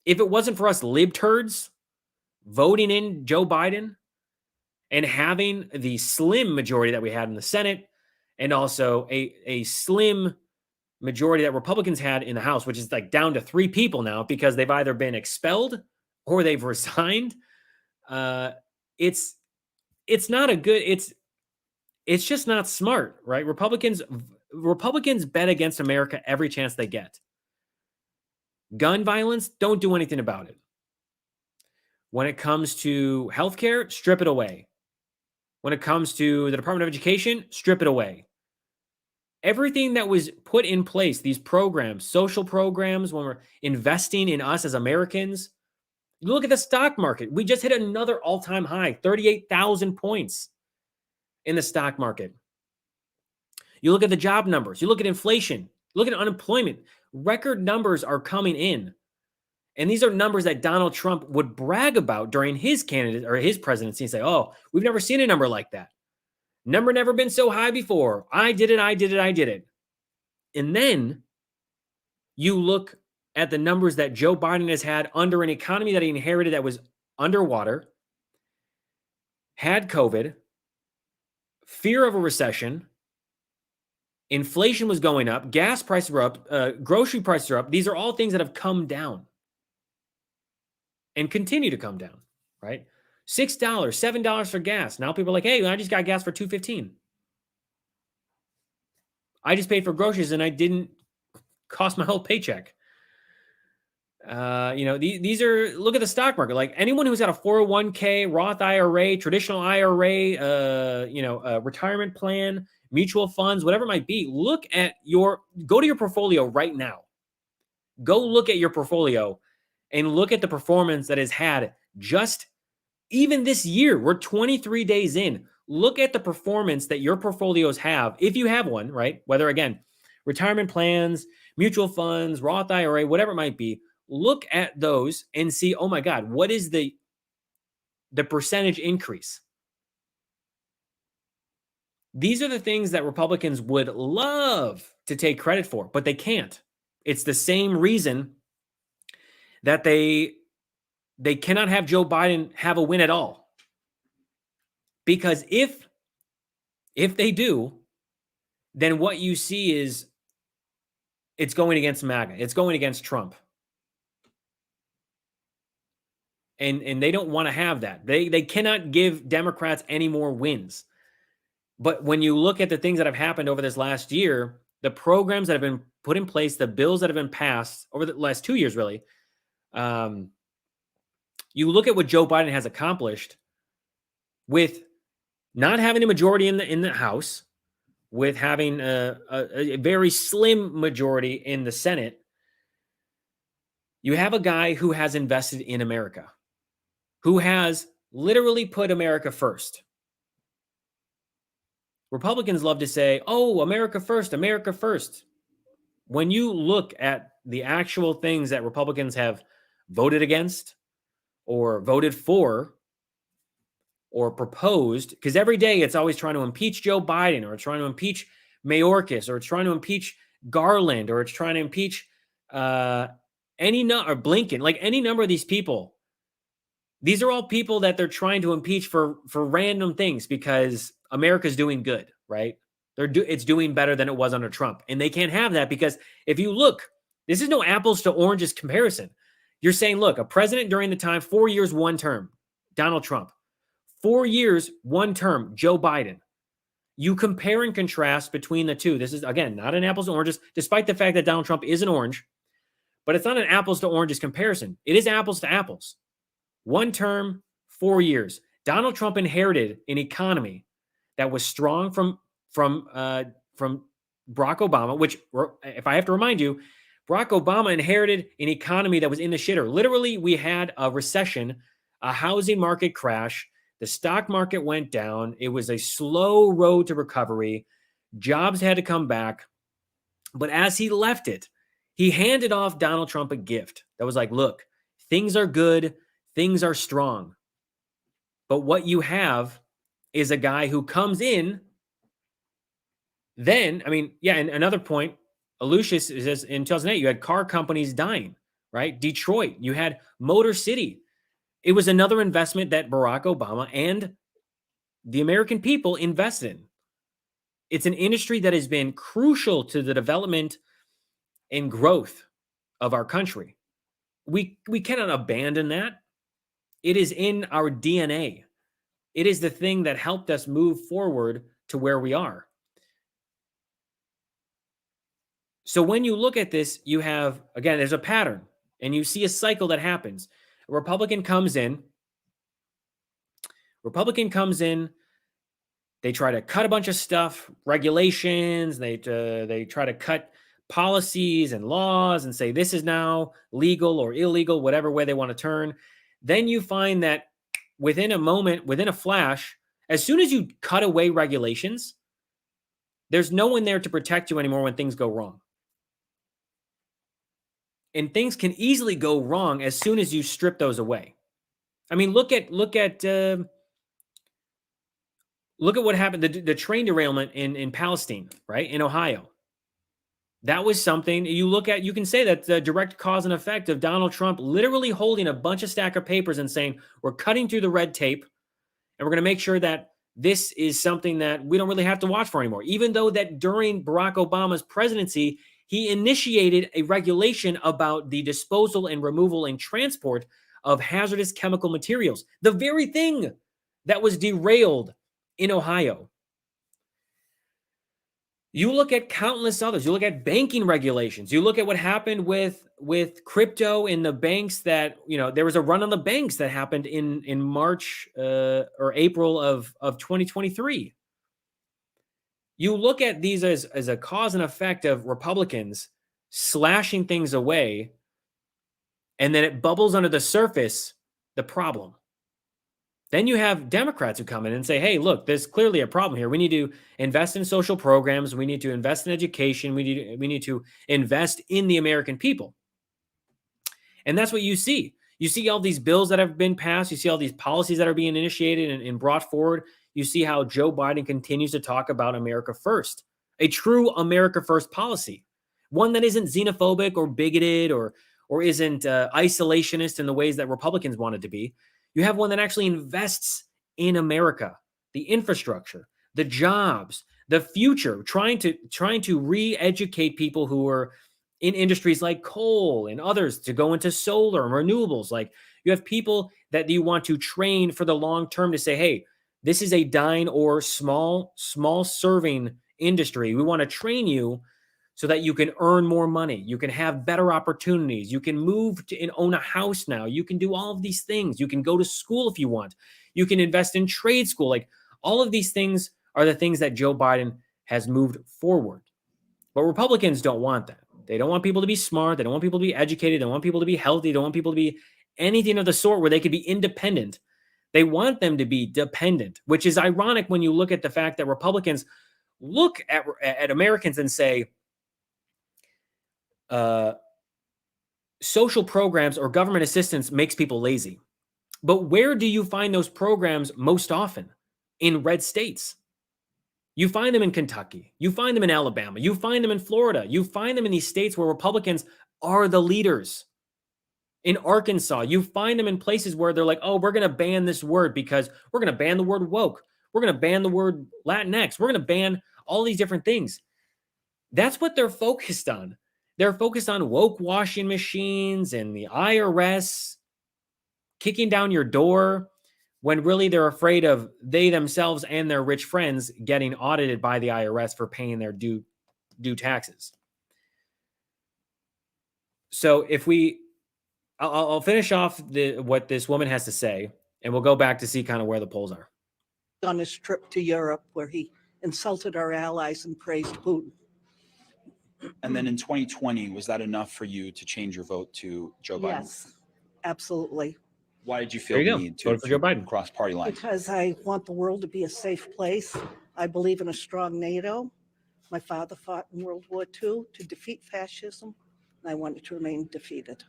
If it wasn't for us libturds voting in Joe Biden And having the slim majority that we had in the Senate, and also a slim majority that Republicans had in the House, which is like down to 3 people now because they've either been expelled or they've resigned. It's not a good, it's just not smart, right? Republicans bet against America every chance they get. Gun violence, don't do anything about it. When it comes to healthcare, strip it away. When it comes to the Department of Education, strip it away. Everything that was put in place, these programs, social programs, when we're investing in us as Americans, you look at the stock market. We just hit another all-time high, 38,000 points in the stock market. You look at the job numbers. You look at inflation. Look at unemployment. Record numbers are coming in. And these are numbers that Donald Trump would brag about during his candidate or his presidency and say, oh, we've never seen a number like that. Number never been so high before. I did it. And then you look at the numbers that Joe Biden has had under an economy that he inherited that was underwater, had COVID, fear of a recession, inflation was going up, gas prices were up, grocery prices are up. These are all things that have come down and continue to come down, right? $6, $7 for gas. Now people are like, hey, I just got gas for $2.15. I just paid for groceries and I didn't cost my whole paycheck. These are, look at the stock market. Like anyone who's got a 401k, Roth IRA, traditional IRA, retirement plan, mutual funds, whatever it might be, go to your portfolio right now. Go look at your portfolio and look at the performance that has had just even this year. We're 23 days in. Look at the performance that your portfolios have, if you have one, right? Whether, again, retirement plans, mutual funds, Roth IRA, whatever it might be. Look at those and see, oh my God, what is the percentage increase? These are the things that Republicans would love to take credit for, but they can't. It's the same reason that they cannot have Joe Biden have a win at all. Because if they do, then what you see is it's going against MAGA. It's going against Trump. And they don't want to have that. They cannot give Democrats any more wins. But when you look at the things that have happened over this last year, the programs that have been put in place, the bills that have been passed over the last 2 years, really, you look at what Joe Biden has accomplished with not having a majority in the House, with having a very slim majority in the Senate. You have a guy who has invested in America, who has literally put America first. Republicans love to say, oh, America first, America first. When you look at the actual things that Republicans have voted against or voted for or proposed, because every day it's always trying to impeach Joe Biden, or it's trying to impeach Mayorkas, or it's trying to impeach Garland, or it's trying to impeach or Blinken, like any number of these people. These are all people that they're trying to impeach for random things because America's doing good, right? It's doing better than it was under Trump. And they can't have that because if you look, this is no apples to oranges comparison. You're saying, look, a president during the time, 4 years, 1 term, Donald Trump. 4 years, 1 term, Joe Biden. You compare and contrast between the two. This is, again, not an apples to oranges, despite the fact that Donald Trump is an orange. But it's not an apples to oranges comparison. It is apples to apples. 1 term, 4 years. Donald Trump inherited an economy that was strong from Barack Obama, which, if I have to remind you, Barack Obama inherited an economy that was in the shitter. Literally, we had a recession, a housing market crash. The stock market went down. It was a slow road to recovery. Jobs had to come back. But as he left it, he handed off Donald Trump a gift that was like, look, things are good. Things are strong. But what you have is a guy who comes in. Then, and another point, Lucius says in 2008, you had car companies dying, right? Detroit, you had Motor City. It was another investment that Barack Obama and the American people invest in. It's an industry that has been crucial to the development and growth of our country. We cannot abandon that. It is in our DNA. It is the thing that helped us move forward to where we are. So when you look at this, you have, again, there's a pattern, and you see a cycle that happens. A Republican comes in, they try to cut a bunch of stuff, regulations, they try to cut policies and laws and say this is now legal or illegal, whatever way they want to turn. Then you find that within a moment, within a flash, as soon as you cut away regulations, there's no one there to protect you anymore when things go wrong. And things can easily go wrong as soon as you strip those away. I mean, look at what happened, the train derailment in Palestine, right? In Ohio. That was something you can say that the direct cause and effect of Donald Trump literally holding a bunch of stack of papers and saying, we're cutting through the red tape and we're going to make sure that this is something that we don't really have to watch for anymore. Even though that during Barack Obama's presidency, he initiated a regulation about the disposal and removal and transport of hazardous chemical materials, the very thing that was derailed in Ohio. You look at countless others. You look at banking regulations. You look at what happened with crypto in the banks that, there was a run on the banks that happened in March or April of 2023. You look at these as a cause and effect of Republicans slashing things away, and then it bubbles under the surface, the problem. Then you have Democrats who come in and say, hey, look, there's clearly a problem here. We need to invest in social programs. We need to invest in education. We need to invest in the American people. And that's what you see. You see all these bills that have been passed. You see all these policies that are being initiated and brought forward. You see how Joe Biden continues to talk about America first, a true America first policy, one that isn't xenophobic or bigoted or isn't isolationist in the ways that Republicans want it to be. You have one that actually invests in America, the infrastructure, the jobs, the future, trying to re-educate people who are in industries like coal and others to go into solar and renewables. Like, you have people that you want to train for the long term to say, hey, this is a dine or small serving industry. We want to train you so that you can earn more money. You can have better opportunities. You can move and own a house now. You can do all of these things. You can go to school if you want. You can invest in trade school. Like, all of these things are the things that Joe Biden has moved forward. But Republicans don't want that. They don't want people to be smart. They don't want people to be educated. They don't want people to be healthy. They don't want people to be anything of the sort where they could be independent. They want them to be dependent, which is ironic when you look at the fact that Republicans look at Americans and say, social programs or government assistance makes people lazy. But where do you find those programs most often? In red states. You find them in Kentucky. You find them in Alabama. You find them in Florida. You find them in these states where Republicans are the leaders. In Arkansas, you find them in places where they're like, oh, we're going to ban this word because we're going to ban the word woke. We're going to ban the word Latinx. We're going to ban all these different things. That's what they're focused on. They're focused on woke washing machines and the IRS kicking down your door when really they're afraid of they themselves and their rich friends getting audited by the IRS for paying their due taxes. So I'll finish off what this woman has to say, and we'll go back to see kind of where the polls are. On his trip to Europe, where he insulted our allies and praised Putin. And then in 2020, was that enough for you to change your vote to Joe Biden? Yes, absolutely. Why did you feel the need to vote for Joe Biden? Cross party lines? Because I want the world to be a safe place. I believe in a strong NATO. My father fought in World War II to defeat fascism, and I want it to remain defeated.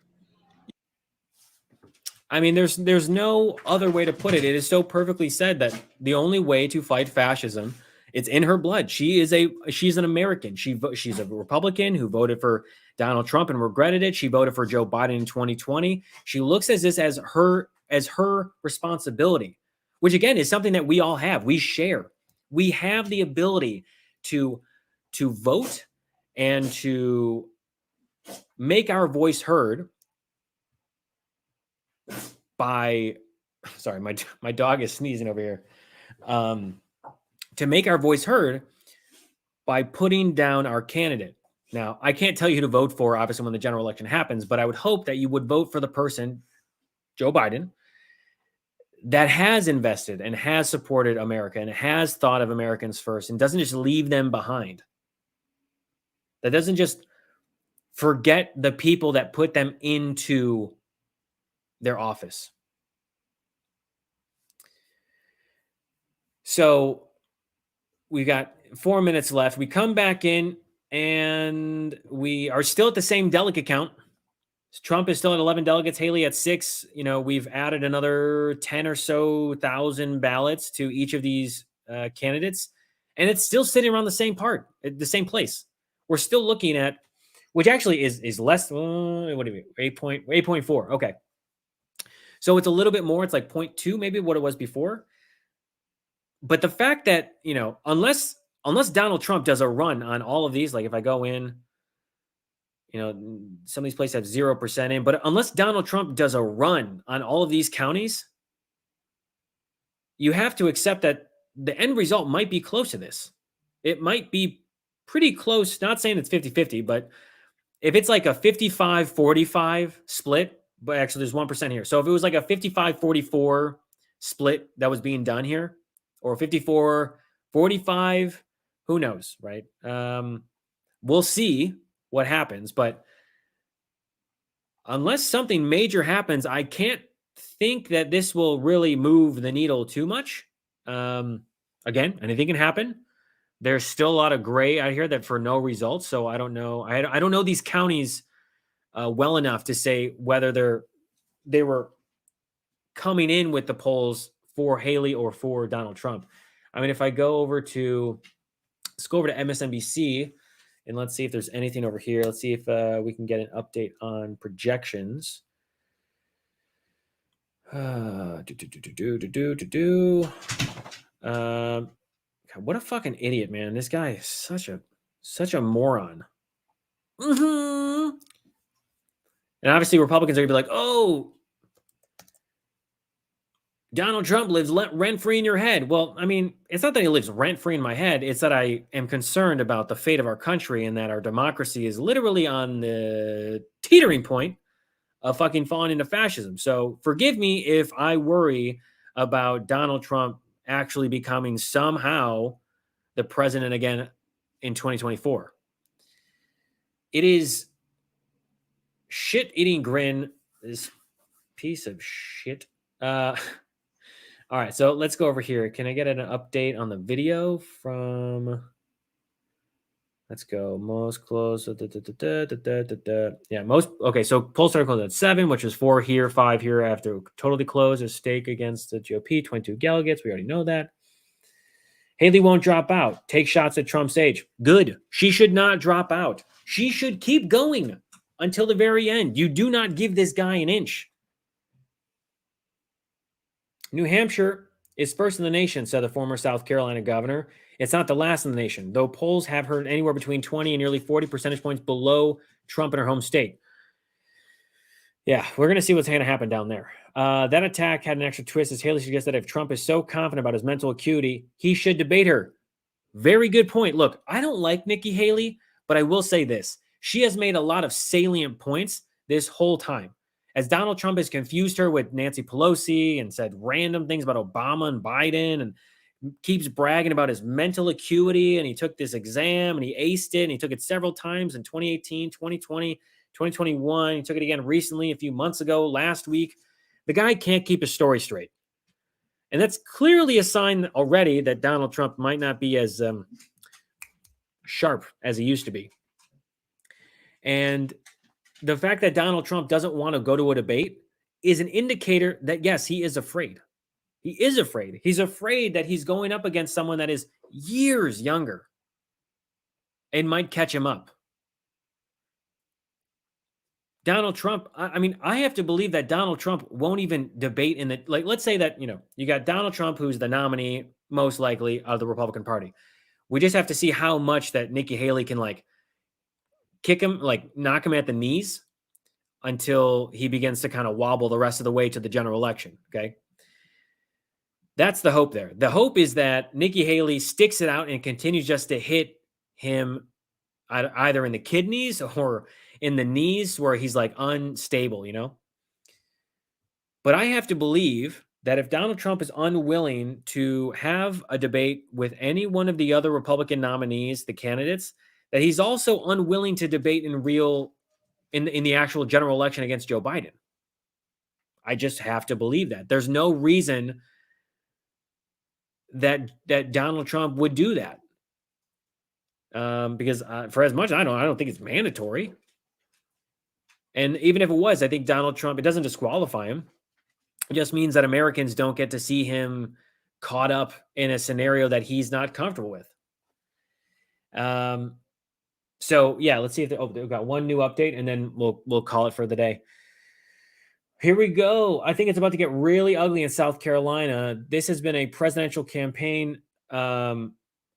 I mean, there's no other way to put it. It is so perfectly said that the only way to fight fascism, it's in her blood. She's an American. She's a Republican who voted for Donald Trump and regretted it. She voted for Joe Biden in 2020. She looks at this as her responsibility. which again is something that we all have. We share. We have the ability to vote and to make our voice heard by, sorry, my dog is sneezing over here. To make our voice heard by putting down our candidate. Now, I can't tell you who to vote for, obviously, when the general election happens, but I would hope that you would vote for the person, Joe Biden, that has invested and has supported America and has thought of Americans first and doesn't just leave them behind. That doesn't just forget the people that put them into their office. So we've got 4 minutes left. We come back in and we are still at the same delegate count. Trump is still at 11 delegates, Haley at 6. You know, we've added another 10 or so thousand ballots to each of these candidates, and it's still sitting around the same place. We're still looking at, which actually is less, what do you mean, 8.4. Okay. So it's a little bit more. It's like 0.2, maybe what it was before. But the fact that, you know, unless Donald Trump does a run on all of these, like if I go in, you know, some of these places have 0% in, but unless Donald Trump does a run on all of these counties, you have to accept that the end result might be close to this. It might be pretty close. Not saying it's 50-50, but if it's like a 55-45 split, but actually there's 1% here. So if it was like a 55-44 split that was being done here, or 54-45, who knows, right? We'll see what happens, but unless something major happens, I can't think that this will really move the needle too much. Again, anything can happen. There's still a lot of gray out here that for no results. So I don't know. I don't know these counties well enough to say whether they were coming in with the polls for Haley or for Donald Trump. I mean, if I go over to, let's go over to MSNBC and let's see if there's anything over here. Let's see if we can get an update on projections. God, what a fucking idiot, man. This guy is such a moron. And obviously Republicans are gonna be like, oh, Donald Trump lives rent-free in your head. Well, I mean, it's not that he lives rent-free in my head. It's that I am concerned about the fate of our country and that our democracy is literally on the teetering point of fucking falling into fascism. So forgive me if I worry about Donald Trump actually becoming somehow the president again in 2024. It is shit-eating grin, this piece of shit. All right, so let's go over here. Can I get an update on the video from, let's go, most close. Yeah, most, okay, so poll started closed at 7, which was 4 here, 5 here after totally closed. A stake against the GOP, 22 delegates. We already know that. Haley won't drop out. Take shots at Trump's age. Good. She should not drop out. She should keep going until the very end. You do not give this guy an inch. New Hampshire is first in the nation, said the former South Carolina governor. It's not the last in the nation, though polls have her anywhere between 20 and nearly 40 percentage points below Trump in her home state. Yeah, we're going to see what's going to happen down there. That attack had an extra twist as Haley suggested that if Trump is so confident about his mental acuity, he should debate her. Very good point. Look, I don't like Nikki Haley, but I will say this. She has made a lot of salient points this whole time. As Donald Trump has confused her with Nancy Pelosi and said random things about Obama and Biden and keeps bragging about his mental acuity, and he took this exam and he aced it and he took it several times in 2018, 2020, 2021. He took it again recently, a few months ago, last week. The guy can't keep his story straight. And that's clearly a sign already that Donald Trump might not be as sharp as he used to be. And the fact that Donald Trump doesn't want to go to a debate is an indicator that, yes, he is afraid. He is afraid. He's afraid that he's going up against someone that is years younger and might catch him up. Donald Trump, I mean, I have to believe that Donald Trump won't even debate in the, like, let's say that, you got Donald Trump, who's the nominee, most likely, of the Republican Party. We just have to see how much that Nikki Haley can, like, kick him, like, knock him at the knees until he begins to kind of wobble the rest of the way to the general election. Okay. That's the hope there. The hope is that Nikki Haley sticks it out and continues just to hit him either in the kidneys or in the knees where he's like unstable, But I have to believe that if Donald Trump is unwilling to have a debate with any one of the other Republican nominees, the candidates, that he's also unwilling to debate in the actual general election against Joe Biden. I just have to believe that. There's no reason that Donald Trump would do that. Because for as much as I don't think it's mandatory. And even if it was, I think Donald Trump, it doesn't disqualify him. It just means that Americans don't get to see him caught up in a scenario that he's not comfortable with. So yeah, let's see if we've got one new update, and then we'll call it for the day. Here we go. I think it's about to get really ugly in South Carolina. This has been a presidential campaign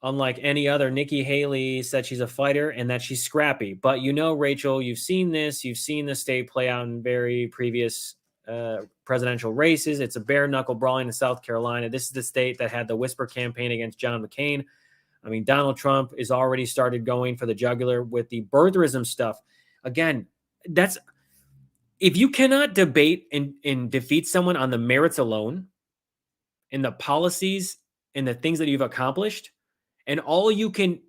unlike any other. Nikki Haley said she's a fighter and that she's scrappy. But Rachel, you've seen this. You've seen the state play out in very previous presidential races. It's a bare knuckle brawling in South Carolina. This is the state that had the whisper campaign against John McCain. I mean, Donald Trump is already started going for the jugular with the birtherism stuff. Again, if you cannot debate and defeat someone on the merits alone, in the policies and the things that you've accomplished, and all you can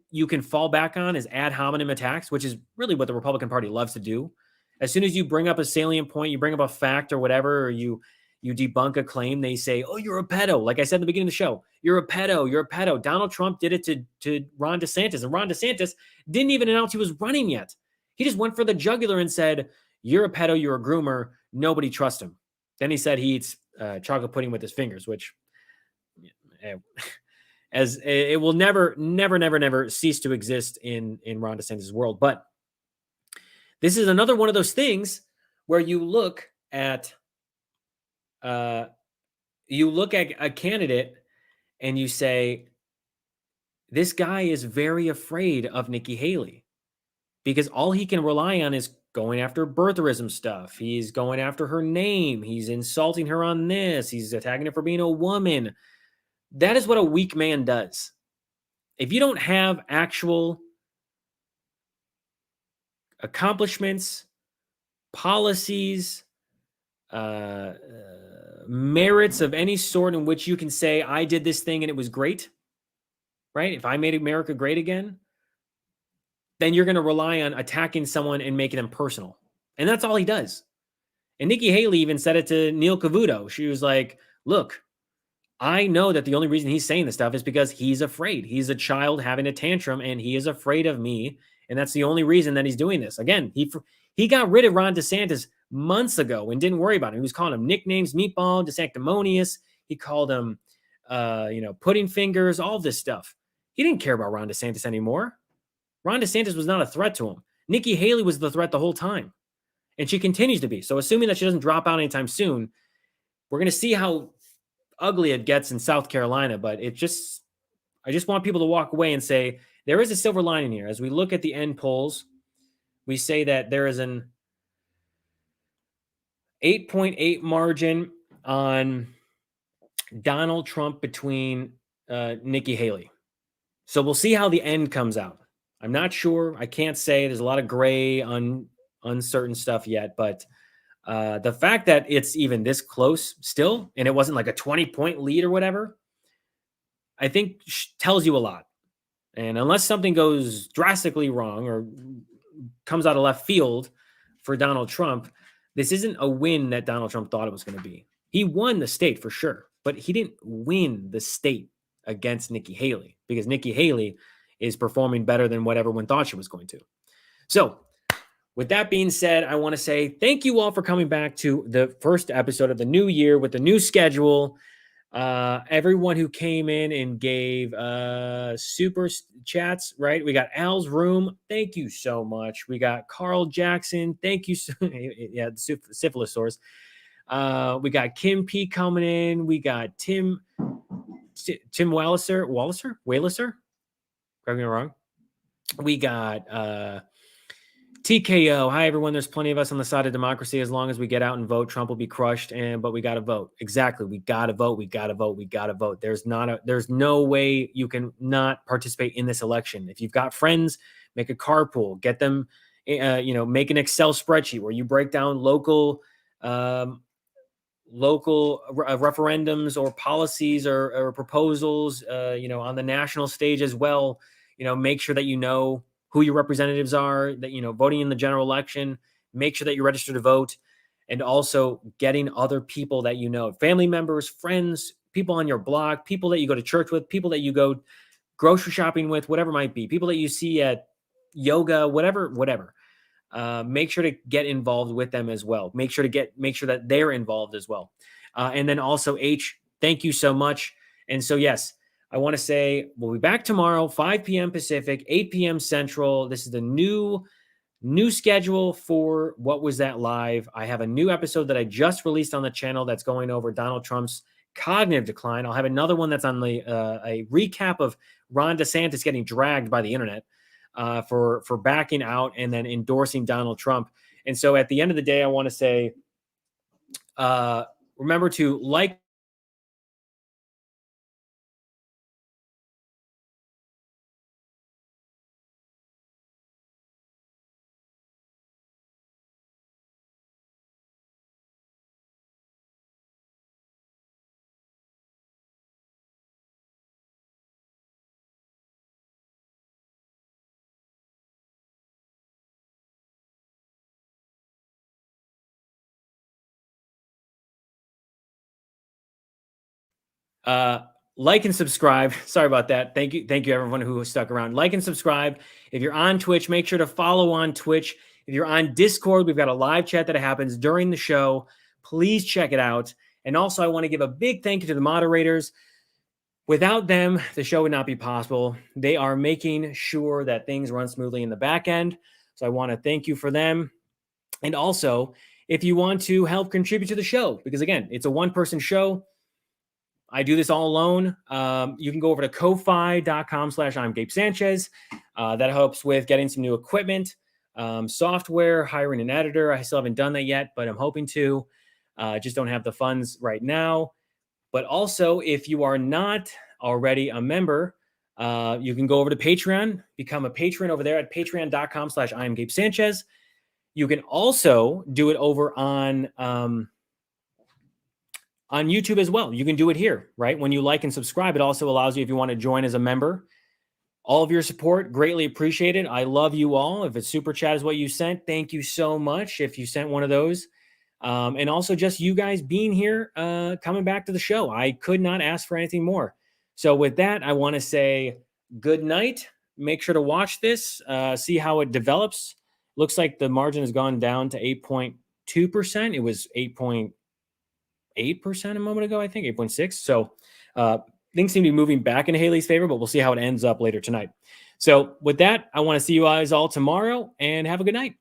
fall back on is ad hominem attacks, which is really what the Republican Party loves to do. As soon as you bring up a salient point, you bring up a fact or whatever, or you debunk a claim, they say, oh, you're a pedo. Like I said in the beginning of the show, you're a pedo, you're a pedo. Donald Trump did it to Ron DeSantis, and Ron DeSantis didn't even announce he was running yet. He just went for the jugular and said, you're a pedo, you're a groomer, nobody trusts him. Then he said he eats chocolate pudding with his fingers, which as it will never cease to exist in Ron DeSantis' world. But this is another one of those things where you look at a candidate and you say, this guy is very afraid of Nikki Haley because all he can rely on is going after birtherism stuff. He's going after her name. He's insulting her on this. He's attacking her for being a woman. That is what a weak man does. If you don't have actual accomplishments, policies, merits of any sort in which you can say, I did this thing and it was great, right? If I made America great again, then you're going to rely on attacking someone and making them personal. And that's all he does. And Nikki Haley even said it to Neil Cavuto. She was like, look, I know that the only reason he's saying this stuff is because he's afraid. He's a child having a tantrum and he is afraid of me. And that's the only reason that he's doing this. Again, he got rid of Ron DeSantis months ago and didn't worry about it. He was calling him nicknames, meatball, DeSanctimonious. He called him, pudding fingers, all this stuff. He didn't care about Ron DeSantis anymore. Ron DeSantis was not a threat to him. Nikki Haley was the threat the whole time. And she continues to be. So assuming that she doesn't drop out anytime soon, we're going to see how ugly it gets in South Carolina. But I just want people to walk away and say, there is a silver lining here. As we look at the end polls, we say that there is an 8.8 margin on Donald Trump between Nikki Haley. So we'll see how the end comes out. I'm not sure. I can't say. There's a lot of gray, uncertain stuff yet. But the fact that it's even this close still, and it wasn't like a 20-point lead or whatever, I think tells you a lot. And unless something goes drastically wrong or comes out of left field for Donald Trump, this isn't a win that Donald Trump thought it was going to be. He won the state for sure, but he didn't win the state against Nikki Haley because Nikki Haley is performing better than what everyone thought she was going to. So with that being said, I want to say thank you all for coming back to the first episode of the new year with the new schedule. Everyone who came in and gave super chats, right? We got Al's Room. Thank you so much. We got Carl Jackson. Thank you. Yeah, the syphilis source. We got Kim P coming in. We got Tim Walliser. Correct me wrong. We got TKO. Hi, everyone. There's plenty of us on the side of democracy. As long as we get out and vote, Trump will be crushed. But we got to vote. Exactly. We got to vote. We got to vote. We got to vote. There's no way you can not participate in this election. If you've got friends, make a carpool, get them, make an Excel spreadsheet where you break down local referendums or policies or proposals, on the national stage as well. Make sure that you know who your representatives are, that, voting in the general election, make sure that you're registered to vote, and also getting other people that family members, friends, people on your block, people that you go to church with, people that you go grocery shopping with, whatever it might be, people that you see at yoga, whatever. Make sure to get involved with them as well. Make sure that they're involved as well. And then also H, thank you so much. And so, yes, I want to say we'll be back tomorrow, 5 p.m. Pacific, 8 p.m. Central. This is the new schedule for What Was That Live. I have a new episode that I just released on the channel that's going over Donald Trump's cognitive decline. I'll have another one that's on the a recap of Ron DeSantis getting dragged by the internet for backing out and then endorsing Donald Trump. And so at the end of the day, I want to say, remember to like, like and subscribe. Sorry about that. Thank you everyone who stuck around. Like and subscribe. If you're on Twitch, make sure to follow on Twitch. If you're on Discord, we've got a live chat that happens during the show. Please check it out. And also, I want to give a big thank you to the moderators. Without them, the show would not be possible. They are making sure that things run smoothly in the back end. So I want to thank you for them. And also, if you want to help contribute to the show, because again, it's a one-person show. I do this all alone. You can go over to ko-fi.com/I'm Gabe Sanchez. That helps with getting some new equipment, software, hiring an editor. I still haven't done that yet, but I'm hoping to. Just don't have the funds right now. But also, if you are not already a member, you can go over to Patreon, become a patron over there at patreon.com/I'm Gabe Sanchez. You can also do it over on YouTube as well. You can do it here, right? When you like and subscribe, it also allows you, if you want to join as a member. All of your support, greatly appreciated. I love you all. If it's super chat is what you sent, thank you so much if you sent one of those. And also just you guys being here, coming back to the show. I could not ask for anything more. So with that, I want to say good night. Make sure to watch this, see how it develops. Looks like the margin has gone down to 8.2%. It was 8.8% a moment ago, I think, 8.6. So things seem to be moving back in Haley's favor, but we'll see how it ends up later tonight. So with that, I want to see you guys all tomorrow and have a good night.